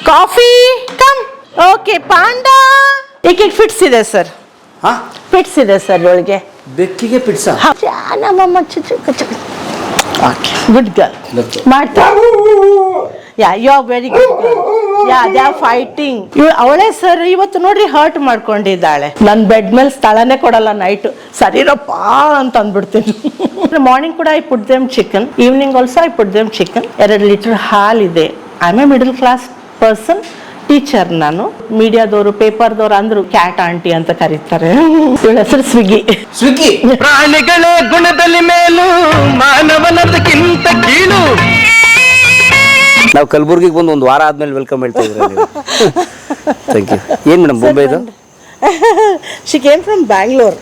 Coffee come. Okay panda ಈಗ fits ಇದೆ sir. Fits ಇದೆ ಸರ್ ಒಳಗೆ. ಬೆಕ್ಕಿಗೆ ಪಿಟ್ಸಾ? ನಮ್ಮಮ್ಮ ಓಕೆ ಗುಡ್ ಗರ್ಲ್ ಮಾಡ್ತಾರೆ. Yeah you are very good girl. Yeah they are fighting. ಅವಳೇ ಸರ್ ಇವತ್ತು ನೋಡ್ರಿ ಹರ್ಟ್ ಮಾಡ್ಕೊಂಡಿದ್ದಾಳೆ. ನನ್ನ ಬೆಡ್ ಮೇಲೆ ಸ್ಥಳನೇ ಕೊಡಲ್ಲ ನೈಟ್. ಸರಿರಪ್ಪ ಅಂತ ಅಂದ್ಬಿಡ್ತೀನಿ. ಮಾರ್ನಿಂಗ್ ಕೂಡ I put them chicken, evening also I put them chicken. 2 litre ಹಾಲಿದೆ. I am a middle class person. Teacher ನಾನು. ಮೀಡಿಯಾದವರು ಪೇಪರ್ದವ್ರು ಅಂದ್ರು ಕ್ಯಾಟ್ ಆಂಟಿ ಅಂತ ಕರೀತಾರೆ. ಇವಳ ಹೆಸರು ಸ್ವಿಗ್ಗಿ. ಸ್ವಿಗ್ಗಿ. ಪ್ರಾಣಿಗಳ ಗುಣದಲ್ಲಿ ಮೇಲು ಮಾನವನದಕ್ಕಿಂತ ಕೀಳು. ನಾವು ಕಲಬುರ್ಗಿಗೆ ಬಂದು 1 ವಾರ ಆದ್ಮೇಲೆ ವೆಲ್ಕಮ್ ಹೇಳ್ತಾ ಇದ್ರಿ. Thank you. ಏನ್ ಮೇಡಮ್ ಬೊಂಬೈದು? She came from Bangalore.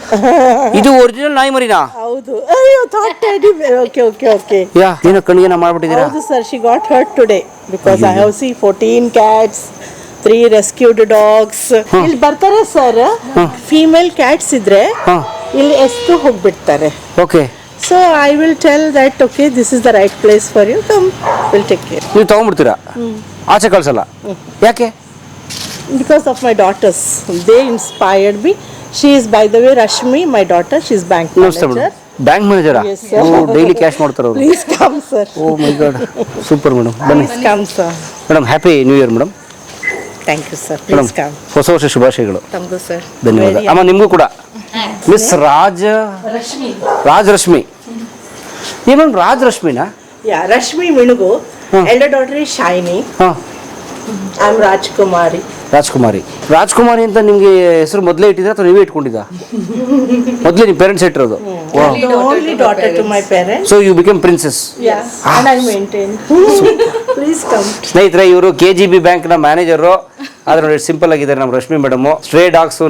ಇದು ಒರಿಜಿನಲ್ ನಾಯಿ ಮರಿನಾ? ಹೌದು. ಅಯ್ಯೋ ಥಾಟ್ ಟೆಡಿ. ಓಕೆ. ಯಾ ಏನೋ ಕಣ್ಣಿಗೆ ಮಾಡ್ಬಿಟ್ಟಿದ್ದೀರಾ? ಹೌದು sir, she got hurt today because I have seen 14 cats, 3 rescued dogs. ಇಲ್ಲಿ ಬರ್ತಾರೆ ಸರ್, ಫೀಮೇಲ್ ಕ್ಯಾಟ್ಸ್ ಇದ್ರೆ ಇಲ್ಲಿ ಎಷ್ಟು ಹೋಗ್ಬಿಡ್ತಾರೆ. Okay. So I will tell that okay, this is the right place for you. Come, we'll take care. ನೀವು ತಗೊಂಡ್ಬಿಡ್ತೀರಾ? ಆಚೆ ಕಳ್ಸಲ್ಲ? ಯಾಕೆ? Because of my daughters, they inspired me. She is, by the way, Rashmi, my daughter. She is bank manager. Bank ಮ್ಯಾನೇಜರಾ? Yes, sir. Daily cash ಮಾಡ್ತಾರೆ ಅವರು. Please come, sir. Oh my god, super madam. ಬನ್ನಿ. Please come, sir. Madam happy new year madam. Thank you, sir. Madam Please come. ಹೊಸ ವರ್ಷ ಶುಭಾಶಯಗಳು. Thank you, sir. ಧನ್ಯವಾದ. ಅಮ್ಮ ನಿಮಗೂ ಕೂಡ. ಮಿಸ್ ರಾಜ್ ರಶ್ಮಿ. ಏ ಮೇಡಮ್ ರಾಜ್ ರಶ್ಮಿನಾ? Yeah, Rashmi Minugu. Elder daughter is Shiny. I'm Rajkumari. Rajkumari ಅಂತ ನಿಮ್ಗೆ ಹೆಸರು ಮೊದಲೇ ಇಟ್ಟಿದ್ರ ಅಥವಾ ನೀವೇ ಇಟ್ಕೊಂಡಿದ್ದ? ಮೊದಲೇ ನಿಮ್ಮ ಪೇರೆಂಟ್ಸ್ ಇಟ್ಟಿರೋದು? The only daughter to my parents. So you become princess. Yes, and I maintain. Please come. ಸ್ನೇಹಿತರೆ, ಇವರು KGB ಬ್ಯಾಂಕ್ನ ಮ್ಯಾನೇಜರು. ಆದ್ರೆ ನೋಡಿ ಸಿಂಪಲ್ ಆಗಿದ್ದಾರೆ ನಮ್ಮ Rashmi madam. Stray dogs,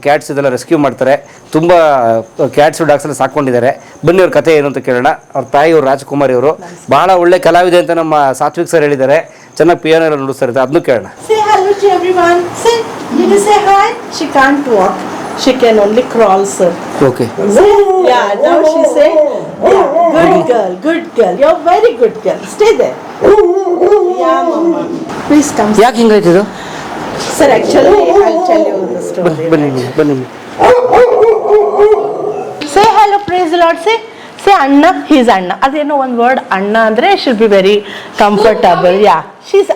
cats ಇದೆಲ್ಲ ರೆಸ್ಕ್ಯೂ ಮಾಡ್ತಾರೆ. ತುಂಬ ಕ್ಯಾಟ್ಸು ಡಾಗ್ಸ್ ಎಲ್ಲ ಸಾಕೊಂಡಿದ್ದಾರೆ. ಬನ್ನಿ ಅವ್ರ ಕಥೆ ಏನು ಅಂತ ಕೇಳೋಣ. ಅವ್ರ ತಾಯಿಯವರು ರಾಜಕುಮಾರಿ ಅವರು ಬಹಳ ಒಳ್ಳೆ ಕಲಾವಿದೆ ಅಂತ ನಮ್ಮ ಸಾತ್ವಿಕ್ ಸರ್ ಹೇಳಿದ್ದಾರೆ. ಚೆನ್ನಾಗಿ ಪಿಯಾನೋ ಎಲ್ಲ ನುಡಿಸ್ತಾರೆ, ಅದನ್ನು ಕೇಳೋಣ. Say hello to everyone. Say, did you say hi? She can't walk. She can only crawl, sir. Okay. Yeah, now she say, yeah, good girl. You're very good girl. Stay there. Yeah, mama. Please come. ಯಾಕೆ ಹಿಂಗಾಯ್ತಿದು? Sir, actually, I'll tell you the story. ಬನ್ನಿ. Say hello, praise the Lord. Say Anna. He's Anna. ಅದೇನೋ ಒಂದು word ಅಣ್ಣ ಅಂದ್ರೆ should be very comfortable. Yeah, she's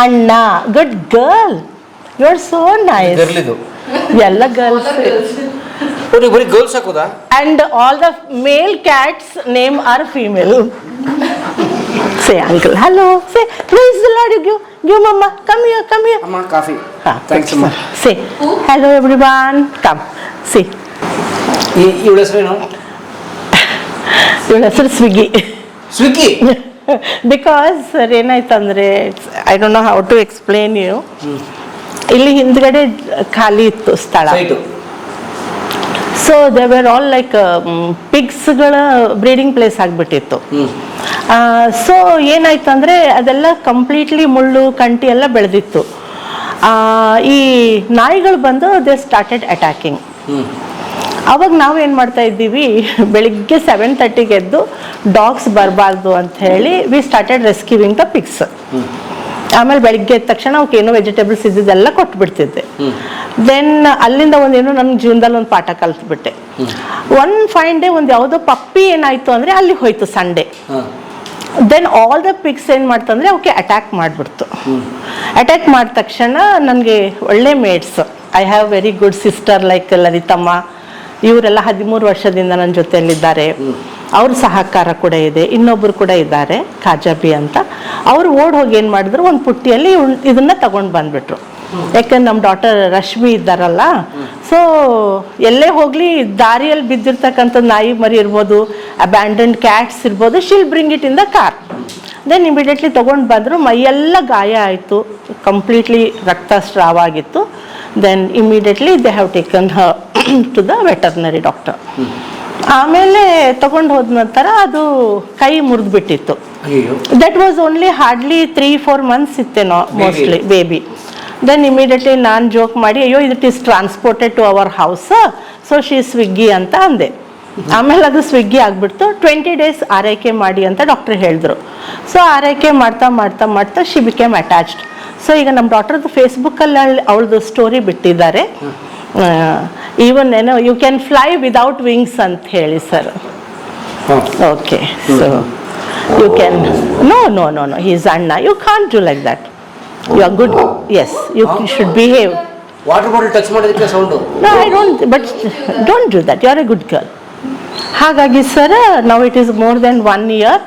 Anna. Good girl. You're so nice. ಎಲ್ಲ girls. ಬರೀ girls ಹಾಕೋದಾ? And all the male cats name are female. Say uncle. Hello. Say praise the Lord. Give mama. Come here. ಅಮ್ಮ coffee. Thanks ಅಮ್ಮ. Say hello everyone. Come. See. ಇವಳ ಹೆಸರೇನು? ಇವಳ ಹೆಸರು Swiggy. Because sir ಏನಾಯ್ತಂದ್ರೆ, I don't know how to explain you. ಇಲ್ಲಿ ಹಿಂದ್ಗಡೆ ಖಾಲಿ ಇತ್ತು ಸ್ಥಳ. So they were all like ಪಿಗ್ಸ್ಗಳ ಬ್ರೀಡಿಂಗ್ ಪ್ಲೇಸ್ ಆಗಿಬಿಟ್ಟಿತ್ತು. ಸೊ ಏನಾಯ್ತಂದ್ರೆ ಅದೆಲ್ಲ ಕಂಪ್ಲೀಟ್ಲಿ ಮುಳ್ಳು ಕಂಟಿ ಎಲ್ಲ ಬೆಳೆದಿತ್ತು. ಈ ನಾಯಿಗಳು ಬಂದು ದೇ ಸ್ಟಾರ್ಟೆಡ್ ಅಟ್ಯಾಕಿಂಗ್. ಅವಾಗ ನಾವು ಏನು ಮಾಡ್ತಾ ಇದ್ದೀವಿ, ಬೆಳಿಗ್ಗೆ 7:30ಗೆ ಎದ್ದು ಡಾಗ್ಸ್ ಬರಬಾರ್ದು ಅಂತ ಹೇಳಿ ವಿ ಸ್ಟಾರ್ಟೆಡ್ ರೆಸ್ಕ್ಯೂವಿಂಗ್ ದ ಪಿಗ್ಸ್. ಆಮೇಲೆ ಬೆಳಿಗ್ಗೆ ಎದ್ದ ತಕ್ಷಣ ಅವಕ್ಕೆ ಏನೋ ವೆಜಿಟೇಬಲ್ಸ್ ಇದ್ದಿದ್ದೆಲ್ಲ ಕೊಟ್ಬಿಡ್ತಿದ್ದೆ. ದೆನ್ ಅಲ್ಲಿಂದ ಒಂದೇನೋ ನನ್ನ ಜೀವನದಲ್ಲಿ ಒಂದು ಪಾಠ ಕಲ್ತ್ಬಿಟ್ಟೆ. ಒನ್ ಫೈನ್ ಡೇ ಒಂದು ಯಾವುದೋ ಪಪ್ಪಿ ಏನಾಯ್ತು ಅಂದರೆ ಅಲ್ಲಿ ಹೋಯ್ತು Sunday. Then all the pigs ಏನು ಮಾಡ್ತಂದ್ರೆ ಅವಕ್ಕೆ ಅಟ್ಯಾಕ್ ಮಾಡಿಬಿಡ್ತು. ಅಟ್ಯಾಕ್ ಮಾಡಿದ ತಕ್ಷಣ ನನಗೆ ಒಳ್ಳೆ maids. I have very good sister like Lalithamma. ಇವರೆಲ್ಲ 13 ವರ್ಷದಿಂದ ನನ್ನ ಜೊತೆಯಲ್ಲಿದ್ದಾರೆ. ಅವ್ರ ಸಹಕಾರ ಕೂಡ ಇದೆ. ಇನ್ನೊಬ್ಬರು ಕೂಡ ಇದ್ದಾರೆ, ಕಾಜಾಬಿ ಅಂತ. ಅವರು ಓಡ್ ಹೋಗಿ ಏನು ಮಾಡಿದ್ರು, ಒಂದು ಪುಟ್ಟಿಯಲ್ಲಿ ಇದನ್ನ ತಗೊಂಡು ಬಂದ್ಬಿಟ್ರು. ಯಾಕಂದ್ರೆ ನಮ್ಮ ಡಾಟರ್ ರಶ್ಮಿ ಇದ್ದಾರಲ್ಲ, ಸೊ ಎಲ್ಲೇ ಹೋಗ್ಲಿ ದಾರಿಯಲ್ಲಿ ಬಿದ್ದಿರ್ತಕ್ಕಂಥ ನಾಯಿ ಮರಿ ಇರ್ಬೋದು, ಅಬ್ಯಾಂಡನ್ಡ್ ಕ್ಯಾಟ್ಸ್ ಇರ್ಬೋದು, she'll bring it in the car. Then immediately ತೊಗೊಂಡು ಬಂದರು. ಮೈಯೆಲ್ಲ ಗಾಯ ಆಯಿತು, ಕಂಪ್ಲೀಟ್ಲಿ ರಕ್ತಸ್ರಾವ ಆಗಿತ್ತು. Then immediately they have taken her to the veterinary doctor. ಆಮೇಲೆ ತಗೊಂಡು ಹೋದ ನಂತರ ಅದು ಕೈ ಮುರಿದ್ಬಿಟ್ಟಿತ್ತು. That was only hardly 3-4 months ಇತ್ತೇನೋ, ಮೋಸ್ಟ್ಲಿ ಬೇಬಿ. ದೆನ್ ಇಮಿಡಿಯೇಟ್ಲಿ ನಾನು ಜೋಕ್ ಮಾಡಿ, ಅಯ್ಯೋ it is transported to our house, so she Swiggy ಅಂತ ಅಂದೆ. ಆಮೇಲೆ ಅದು ಸ್ವಿಗ್ಗಿ ಆಗಿಬಿಡ್ತು. 20 days ಆರೈಕೆ ಮಾಡಿ ಅಂತ ಡಾಕ್ಟ್ರ್ ಹೇಳಿದ್ರು. ಸೊ ಆರೈಕೆ ಮಾಡ್ತಾ ಮಾಡ್ತಾ ಮಾಡ್ತಾ ಶಿ ಬಿಕೇಮ್ ಅಟ್ಯಾಚ್ಡ್. ಸೊ ಈಗ ನಮ್ಮ ಡಾಕ್ಟರ್ದು ಫೇಸ್ಬುಕ್ಕಲ್ಲಿ ಅವಳದು ಸ್ಟೋರಿ ಬಿಟ್ಟಿದ್ದಾರೆ. ಈವನ್ ಏನೋ you can fly without wings ಅಂತ ಹೇಳಿ sir. Okay, so you can know he's ಅಣ್ಣ, you can't do like that, you are good, as you should behave. Water bottle touch ಮಾಡೋದಕ್ಕೆ sound. No, I don't, but don't do that. You are a good girl. ಹಾಗಾಗಿ sir, now it is more than 1 year.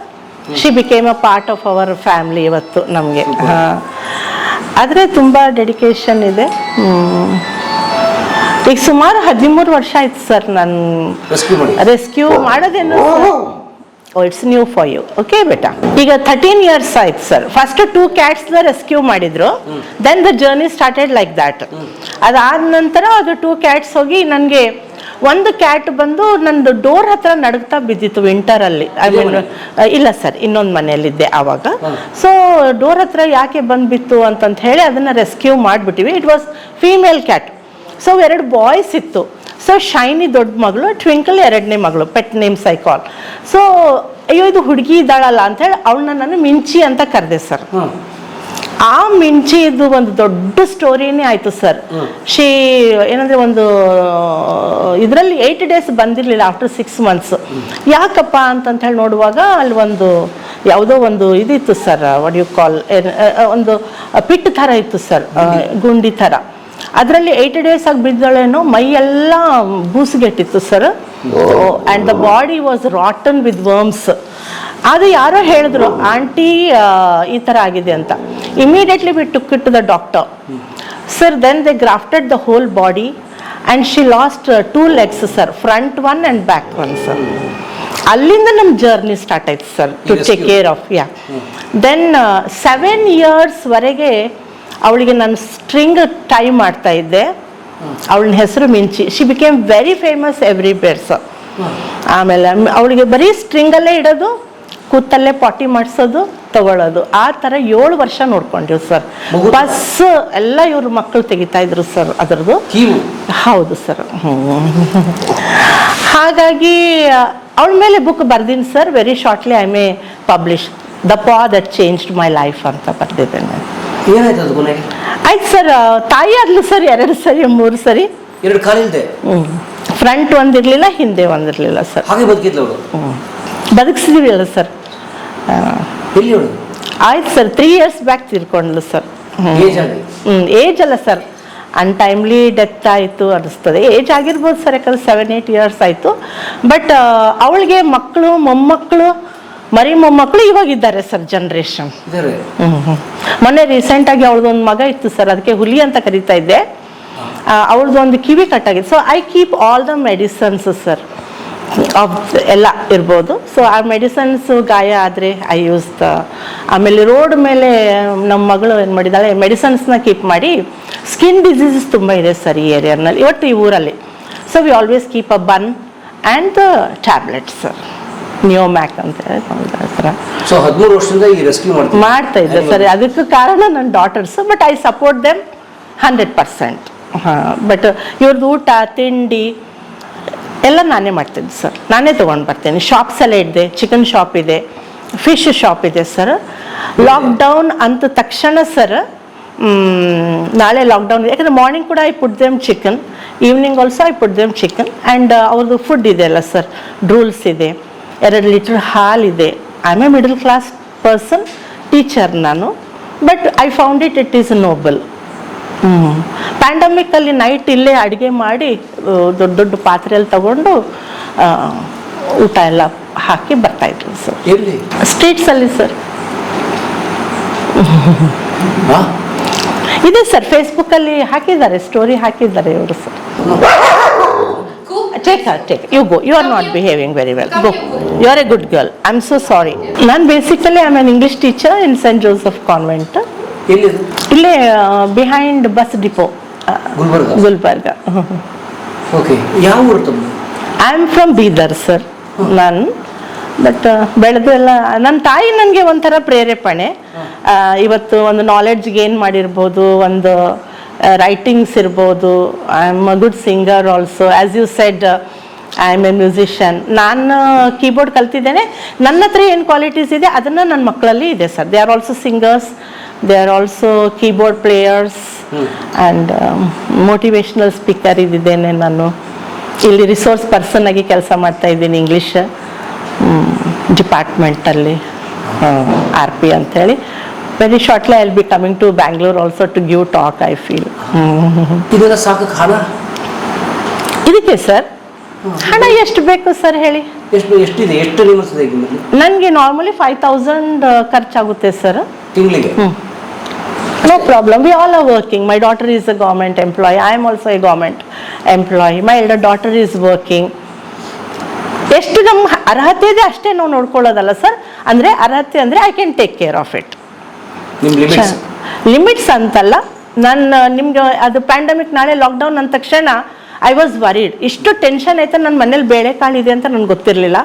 She became a part of our family ಇವತ್ತು ನಮಗೆ. ಆದರೆ ತುಂಬ dedication ಇದೆ. ಈಗ ಸುಮಾರು 13 ವರ್ಷ ಆಯ್ತು ಸರ್ ನಾನು ರೆಸ್ಕ್ಯೂ ಮಾಡೋದೇನು. It's new for you. Okay ಬೇಟಾ, ಈಗ 13 years ಆಯ್ತು ಸರ್. ಫಸ್ಟ್ 2 cats ರೆಸ್ಕ್ಯೂ ಮಾಡಿದ್ರು, then the journey started like that. ಅದಾದ ನಂತರ ಅದು 2 cats ಹೋಗಿ ನನಗೆ ಒಂದು ಕ್ಯಾಟ್ ಬಂದು ನಂದು ಡೋರ್ ಹತ್ರ ನಡುಗ್ತಾ ಬಿದ್ದಿತ್ತು ವಿಂಟರಲ್ಲಿ. ಐ ಮೀನ್ ಇಲ್ಲ ಸರ್, ಇನ್ನೊಂದು ಮನೆಯಲ್ಲಿದ್ದೆ ಆವಾಗ. ಸೊ ಡೋರ್ ಹತ್ರ ಯಾಕೆ ಬಂದ್ಬಿತ್ತು ಅಂತಂತ ಹೇಳಿ ಅದನ್ನು ರೆಸ್ಕ್ಯೂ ಮಾಡಿಬಿಟ್ಟಿವಿ. It was female cat. So 2 boys ಇತ್ತು. ಸೊ ಶೈನಿ ದೊಡ್ಡ ಮಗಳು, ಟ್ವಿಂಕಲ್ 2ನೇ ಮಗಳು, pet names I call. So ಅಯ್ಯೋ ಇದು ಹುಡುಗಿ ಇದ್ದಾಳಲ್ಲ ಅಂತ ಹೇಳಿ ಅವಳನ್ನ ನಾನು ಮಿಂಚಿ ಅಂತ ಕರೆದೆ ಸರ್. ಆ ಮಿಂಚಿದು ಒಂದು ದೊಡ್ಡ ಸ್ಟೋರಿನೇ ಆಯಿತು ಸರ್. ಏನಂದರೆ ಒಂದು ಇದರಲ್ಲಿ 8 days ಬಂದಿರಲಿಲ್ಲ, ಆಫ್ಟರ್ 6 months. ಯಾಕಪ್ಪ ಅಂತಂತ ಹೇಳಿ ನೋಡುವಾಗ ಅಲ್ಲಿ ಒಂದು ಯಾವುದೋ ಒಂದು ಇದಿತ್ತು ಸರ್, ವಾಟ್ ಯು ಕಾಲ್, ಒಂದು ಪಿಟ್ ಥರ ಇತ್ತು ಸರ್, ಗುಂಡಿ ಥರ. ಅದರಲ್ಲಿ 8 days ಆಗಿ ಬಿದ್ದಳೇನೋ, ಮೈಯೆಲ್ಲ ಬೂಸುಗೆಟ್ಟಿತ್ತು ಸರ್. And the body was rotten with worms. ಅದು ಯಾರೋ ಹೇಳಿದ್ರು, ಆಂಟಿ ಈ ಥರ ಆಗಿದೆ ಅಂತ. Immediately we took it to the doctor sir. Then they grafted the whole body and she lost 2 legs sir, front 1 and back 1 sir. ಅಲ್ಲಿಂದ ನಮ್ಮ journey start ಆಯ್ತು sir, to take care of. Then 7 years ವರೆಗೆ ಅವಳಿಗೆ ನಾನು string tie ಮಾಡ್ತಾ ಇದ್ದೆ. ಅವಳ ಹೆಸರು Minchi. She became very famous everywhere sir. ಆಮೇಲೆ ಅವಳಿಗೆ ಬರೀ ಸ್ಟ್ರಿಂಗಲ್ಲೇ ಇಡೋದು, ಕೂತಲ್ಲೇ ಪಾಟಿ ಮಾಡಿಸೋದು, ತಗೊಳ್ಳೋದು, ಆ ಥರ 7 ವರ್ಷ ನೋಡ್ಕೊಂಡಿವ್ ಸರ್. ಬಸ್ ಎಲ್ಲ ಇವ್ರ ಮಕ್ಕಳು ತೆಗಿತಾ ಇದ್ರು ಸರ್ ಅದರದ್ದು. ಹೌದು ಸರ್. ಹಾಗಾಗಿ ಅವಳ ಮೇಲೆ ಬುಕ್ ಬರ್ದೀನಿ sir. Very shortly I may publish the paw that changed my life ಅಂತ ಬರ್ದಿದ್ದೇನೆ. ಆಯ್ತು ಸರ್, ತಾಯಿ ಆದ್ಲು ಸರ್ 2 ಸರಿ 3 ಸರಿ. 2 ಕಾಲಿಲ್ದೆ, ಫ್ರಂಟ್ ಒಂದಿರಲಿಲ್ಲ, ಹಿಂದೆ ಒಂದಿರಲಿಲ್ಲ ಸರ್. ಹಾಗೆ ಬದುಕಿದ್ಲು ಅವಳು. ಬದುಕಿಸಿದಿಲ್ಲ ಸರ್. ಆಯ್ತು ಸರ್, 3 years ಬ್ಯಾಕ್ ತೀರ್ಕೊಂಡ್ಲು ಸರ್. ಏಜ್ ಅಲ್ಲ ಸರ್, ಅನ್ಟೈಮ್ಲಿ ಡೆತ್ ಆಯಿತು ಅನಿಸ್ತದೆ. ಏಜ್ ಆಗಿರ್ಬೋದು ಸರ್, ಯಾಕಂದ್ರೆ 7-8 years ಆಯಿತು. ಬಟ್ ಅವಳಿಗೆ ಮಕ್ಕಳು, ಮೊಮ್ಮಕ್ಕಳು, ಮರಿ ಮೊಮ್ಮಕ್ಕಳು ಇವಾಗಿದ್ದಾರೆ ಸರ್, ಜನ್ರೇಷನ್. ಮೊನ್ನೆ ರೀಸೆಂಟಾಗಿ ಅವಳದೊಂದು ಮಗ ಇತ್ತು ಸರ್, ಅದಕ್ಕೆ ಹುಲಿ ಅಂತ ಕರೀತಾ ಇದ್ದೆ. ಅವಳದೊಂದು ಕಿವಿ ಕಟ್ಟಾಗಿದೆ. So I keep all the medicines sir, ಎಲ್ಲ ಇರ್ಬೋದು. ಸೊ ಆ ಮೆಡಿಸನ್ಸು ಗಾಯ ಆದರೆ ಐ ಯೂಸ್ ದ. ಆಮೇಲೆ ರೋಡ್ ಮೇಲೆ ನಮ್ಮ ಮಗಳು ಏನು ಮಾಡಿದ್ದಾಳೆ, ಮೆಡಿಸನ್ಸ್ನ ಕೀಪ್ ಮಾಡಿ. ಸ್ಕಿನ್ ಡಿಸೀಸಸ್ ತುಂಬ ಇದೆ ಸರ್ ಈ ಏರಿಯಾನಲ್ಲಿ, ಇವತ್ತು ಈ ಊರಲ್ಲಿ. So we always keep a bun and the tablets sir, Neomac ಅಂತ ಹೇಳಿ. ಸೊ 13 ವರ್ಷದಿಂದ ಈ ರೆಸ್ಕ್ಯೂ ಮಾಡ್ತಾ ಇದ್ದೆ ಸರ್. ಅದಕ್ಕೆ ಕಾರಣ ನನ್ನ daughters. But I support them 100%. But ಇವ್ರದ್ದು ಊಟ ತಿಂಡಿ ಎಲ್ಲ ನಾನೇ ಮಾಡ್ತಿದ್ದೆ ಸರ್, ನಾನೇ ತೊಗೊಂಡು ಬರ್ತೀನಿ. ಶಾಪ್ಸ್ ಎಲ್ಲ ಇದೆ, ಚಿಕನ್ ಶಾಪ್ ಇದೆ, ಫಿಶ್ ಶಾಪ್ ಇದೆ ಸರ್. ಲಾಕ್ಡೌನ್ ಅಂತ ತಕ್ಷಣ ಸರ್, ನಾಳೆ ಲಾಕ್ಡೌನ್, ಯಾಕಂದರೆ ಮಾರ್ನಿಂಗ್ ಕೂಡ I put them chicken, evening also I put them chicken. And ಅವ್ರದ್ದು ಫುಡ್ ಇದೆ ಅಲ್ಲ ಸರ್, ಡ್ರೂಲ್ಸ್ ಇದೆ, 2 ಲೀಟರ್ ಹಾಲಿದೆ. I am a middle class person, teacher ನಾನು. But I found it is noble. ಪ್ಯಾಂಡಮಿಕ್ಕಲ್ಲಿ ನೈಟ್ ಇಲ್ಲೇ ಅಡುಗೆ ಮಾಡಿ ದೊಡ್ಡ ದೊಡ್ಡ ಪಾತ್ರೆಯಲ್ಲಿ ತಗೊಂಡು ಊಟ ಎಲ್ಲ ಹಾಕಿ ಬರ್ತಾಯಿದ್ರು ಸರ್. ಸ್ಟ್ರೀಟ್ಸಲ್ಲಿ ಸರ್ ಇದೆ ಸರ್, ಫೇಸ್ಬುಕ್ಕಲ್ಲಿ ಹಾಕಿದ್ದಾರೆ, ಸ್ಟೋರಿ ಹಾಕಿದ್ದಾರೆ ಇವರು sir. Take her. You go. You are not behaving very well. Go. You are a good girl. I'm so sorry. ನಾನು basically I am an English teacher in Saint Joseph convent. ಇಲ್ಲೇ behind bus depot, Gulbarga. ಯಾವ ಊರು ತಮ್ಮದು? I am from Bidar sir ನಾನು. But ಬೆಳೆದು ಎಲ್ಲ ನನ್ನ ತಾಯಿ ನನಗೆ ಒಂಥರ ಪ್ರೇರೇಪಣೆ. ಇವತ್ತು ಒಂದು ನಾಲೆಡ್ಜ್ ಗೇನ್ ಮಾಡಿರ್ಬೋದು, ಒಂದು ರೈಟಿಂಗ್ಸ್ ಇರ್ಬೋದು. I am a good singer also. As you said, I am a musician. ನಾನು ಕೀಬೋರ್ಡ್ ಕಲ್ತಿದ್ದೇನೆ. ನನ್ನ ಹತ್ರ ಏನು ಕ್ವಾಲಿಟೀಸ್ ಇದೆ ಅದನ್ನು ನನ್ನ ಮಕ್ಕಳಲ್ಲಿ ಇದೆ sir. They are also singers, they are also keyboard players and motivational speaker ಇದ್ದಿದ್ದೇನೆ. ನಾನು ಇಲ್ಲಿ ರಿಸೋರ್ಸ್ ಪರ್ಸನ್ ಆಗಿ ಕೆಲಸ ಮಾಡ್ತಾ ಇದ್ದೀನಿ ಇಂಗ್ಲೀಷ್ ಡಿಪಾರ್ಟ್ಮೆಂಟಲ್ಲಿ, RP ಅಂಥೇಳಿ. Very shortly I will be coming to Bangalore also to give talk, I feel. ಇದೆಲ್ಲ ಸಾಕಕ್ಕೆ ಹಣ ಇದಕ್ಕೆ ಸರ್ ಹಣ ಎಷ್ಟು ಬೇಕು ಸರ್ ಹೇಳಿ? ಎಷ್ಟಿದೆ, ಎಷ್ಟು ನಿಲ್ಲಿಸ್ತದೆ ನನಗೆ ನಾರ್ಮಲಿ 5,000 ಖರ್ಚಾಗುತ್ತೆ ಸರ್ ತಿಂಗಳಿಗೆ. No problem. We all are working. My daughter is a government employee. I am also a government employee. My elder daughter is working. ಎಷ್ಟು ನಮ್ಮ ಅರ್ಹತೆ ಇದೆ ಅಷ್ಟೇ ನಾವು ನೋಡ್ಕೊಳ್ಳೋದಲ್ಲ ಸರ್. ಅಂದರೆ ಅರ್ಹತೆ ಅಂದರೆ I can take care of it. Limits ಅಂತಲ್ಲ. ನಾನು ನಿಮ್ಗೆ ಅದು ಪ್ಯಾಂಡಮಿಕ್ ನಾಳೆ ಲಾಕ್ಡೌನ್ ಅಂದ ತಕ್ಷಣ ಐ ವಾಸ್ ವರಿಡ್. ಇಷ್ಟು ಟೆನ್ಷನ್ ಆಯ್ತು. ನನ್ನ ಮನೇಲಿ ಬೇಳೆಕಾಳಿದೆ ಅಂತ ನನಗೆ ಗೊತ್ತಿರಲಿಲ್ಲ.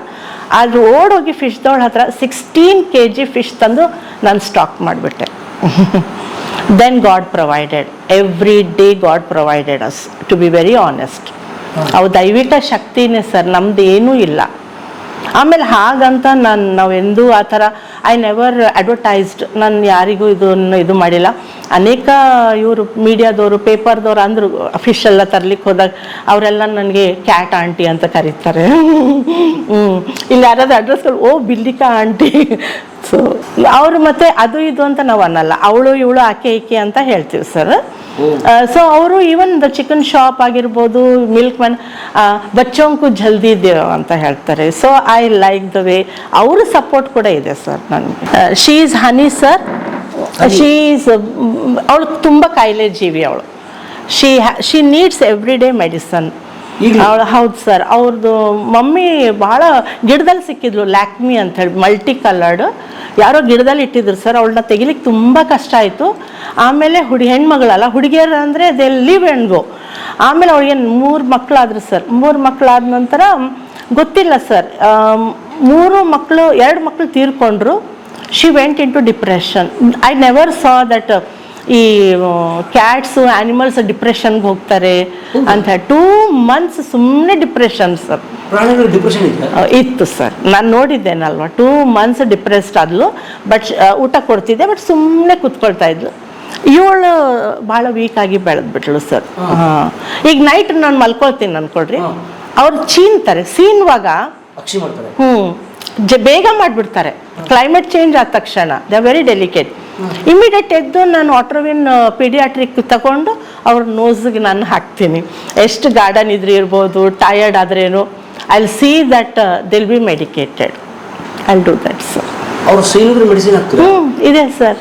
ಅದು ಓಡೋಗಿ ಫಿಶ್ದವಳ ಹತ್ರ 16 kg ಫಿಶ್ ತಂದು ನಾನು ಸ್ಟಾಕ್ ಮಾಡಿಬಿಟ್ಟೆ. Then God provided. Every day God provided us, to be very honest. ಅವು ದೈವಿಕ ಶಕ್ತಿನೇ ಸರ್, ನಮ್ದು ಏನೂ ಇಲ್ಲ. ಆಮೇಲೆ ಹಾಗಂತ ನಾವೆಂದೂ ಆ ಥರ ಐ ನೆವರ್ ಅಡ್ವರ್ಟೈಸ್ಡ್. ನಾನು ಯಾರಿಗೂ ಇದು ಮಾಡಿಲ್ಲ. ಅನೇಕ ಇವರು ಮೀಡಿಯಾದವರು, ಪೇಪರ್ದವ್ರು ಅಂದರು ಫಿಶ್ ಎಲ್ಲ ತರ್ಲಿಕ್ಕೆ ಹೋದಾಗ ಅವರೆಲ್ಲ ನನಗೆ ಕ್ಯಾಟ್ ಆಂಟಿ ಅಂತ ಕರೀತಾರೆ. ಇಲ್ಲಿ ಯಾರಾದ್ರೂ ಅಡ್ರೆಸ್ಗಳು, ಓ ಬಿಲ್ಲಿಕಾ ಆಂಟಿ. ಸೊ ಅವರು ಮತ್ತೆ ಅದು ಇದು ಅಂತ ನಾವು ಅನ್ನಲ್ಲ, ಅವಳು ಇವಳು ಆಕೆ ಈಕೆ ಅಂತ ಹೇಳ್ತೀವಿ ಸರ್. ಸೊ ಅವರು ಈವನ್ ದ ಚಿಕನ್ ಶಾಪ್ ಆಗಿರ್ಬೋದು, ಮಿಲ್ಕ್ ಮ್ಯಾನ್, ಬಚ್ಚೋಂಕು ಜಲ್ದಿ ದೇವ್ ಅಂತ ಹೇಳ್ತಾರೆ. So I like the way ಅವ್ರ ಸಪೋರ್ಟ್ ಕೂಡ ಇದೆ ಸರ್ ನನಗೆ. She is honey sir. She is, ಅವಳು ತುಂಬ ಕಾಯಿಲೆ ಜೀವಿ ಅವಳು. She needs every day medicine. ಅವಳು ಹೌದು ಸರ್. ಅವ್ರದ್ದು ಮಮ್ಮಿ ಭಾಳ ಗಿಡದಲ್ಲಿ ಸಿಕ್ಕಿದ್ಲು, ಲ್ಯಾಕ್ಮಿ ಅಂತ ಹೇಳಿ, ಮಲ್ಟಿ ಕಲರ್ಡ್. ಯಾರೋ ಗಿಡದಲ್ಲಿ ಇಟ್ಟಿದ್ರು ಸರ್. ಅವಳನ್ನ ತೆಗಿಲಿಕ್ಕೆ ತುಂಬ ಕಷ್ಟ ಆಯಿತು. ಆಮೇಲೆ ಹೆಣ್ಮಗಳಲ್ಲ, ಹುಡುಗಿಯರು ಅಂದರೆ ದೇ ಲಿವ್ ಆ್ಯಂಡ್ ಗೋ. ಆಮೇಲೆ ಅವಳಿಗೆ 3 ಮಕ್ಕಳಾದ್ರು ಸರ್. 3 ಮಕ್ಕಳಾದ ನಂತರ ಗೊತ್ತಿಲ್ಲ ಸರ್, 2 ಮಕ್ಕಳು ತೀರ್ಕೊಂಡ್ರು. She went into depression. I never saw that ಈ ಕ್ಯಾಟ್ಸು ಆ್ಯನಿಮಲ್ಸ್ ಡಿಪ್ರೆಷನ್ಗೆ ಹೋಗ್ತಾರೆ ಅಂತ. 2 months ಸುಮ್ಮನೆ ಡಿಪ್ರೆಷನ್ ಸರ್. ಇತ್ತು ಸರ್, ನಾನು ನೋಡಿದ್ದೇನಲ್ವ. 2 months ಡಿಪ್ರೆಸ್ಡ್ ಆದ್ಲು. ಬಟ್ ಊಟ ಕೊಡ್ತಿದ್ದೆ, ಬಟ್ ಸುಮ್ಮನೆ ಕೂತ್ಕೊಳ್ತಾ ಇದ್ಲು. ಇವಳು ಭಾಳ ವೀಕ್ ಆಗಿ ಬೆಳೆದ್ಬಿಟ್ಲು ಸರ್. ಈಗ ನೈಟ್ ನಾನು ಮಲ್ಕೊಳ್ತೀನಿ ಅನ್ಕೊಳ್ರಿ, ಅವ್ರು ಸೀನುವಾಗ ಬೇಗ ಮಾಡಿಬಿಡ್ತಾರೆ. ಕ್ಲೈಮೇಟ್ ಚೇಂಜ್ ಆದ ತಕ್ಷಣ they are very delicate. Immediate ಎದ್ದು ನಾನು ಆಟ್ರೋವಿನ್ ಪೀಡಿಯಾಟ್ರಿಕ್ ತಗೊಂಡು ಅವ್ರ ನೋಸ್ಗೆ ನಾನು ಹಾಕ್ತೀನಿ. ಎಷ್ಟು ಗಾರ್ಡನ್ ಇರ್ಬೋದು, ಟಯರ್ಡ್ ಆದ್ರೇನು, I will see that they will be medicated. I will do that sir. ಇದೆ ಸರ್,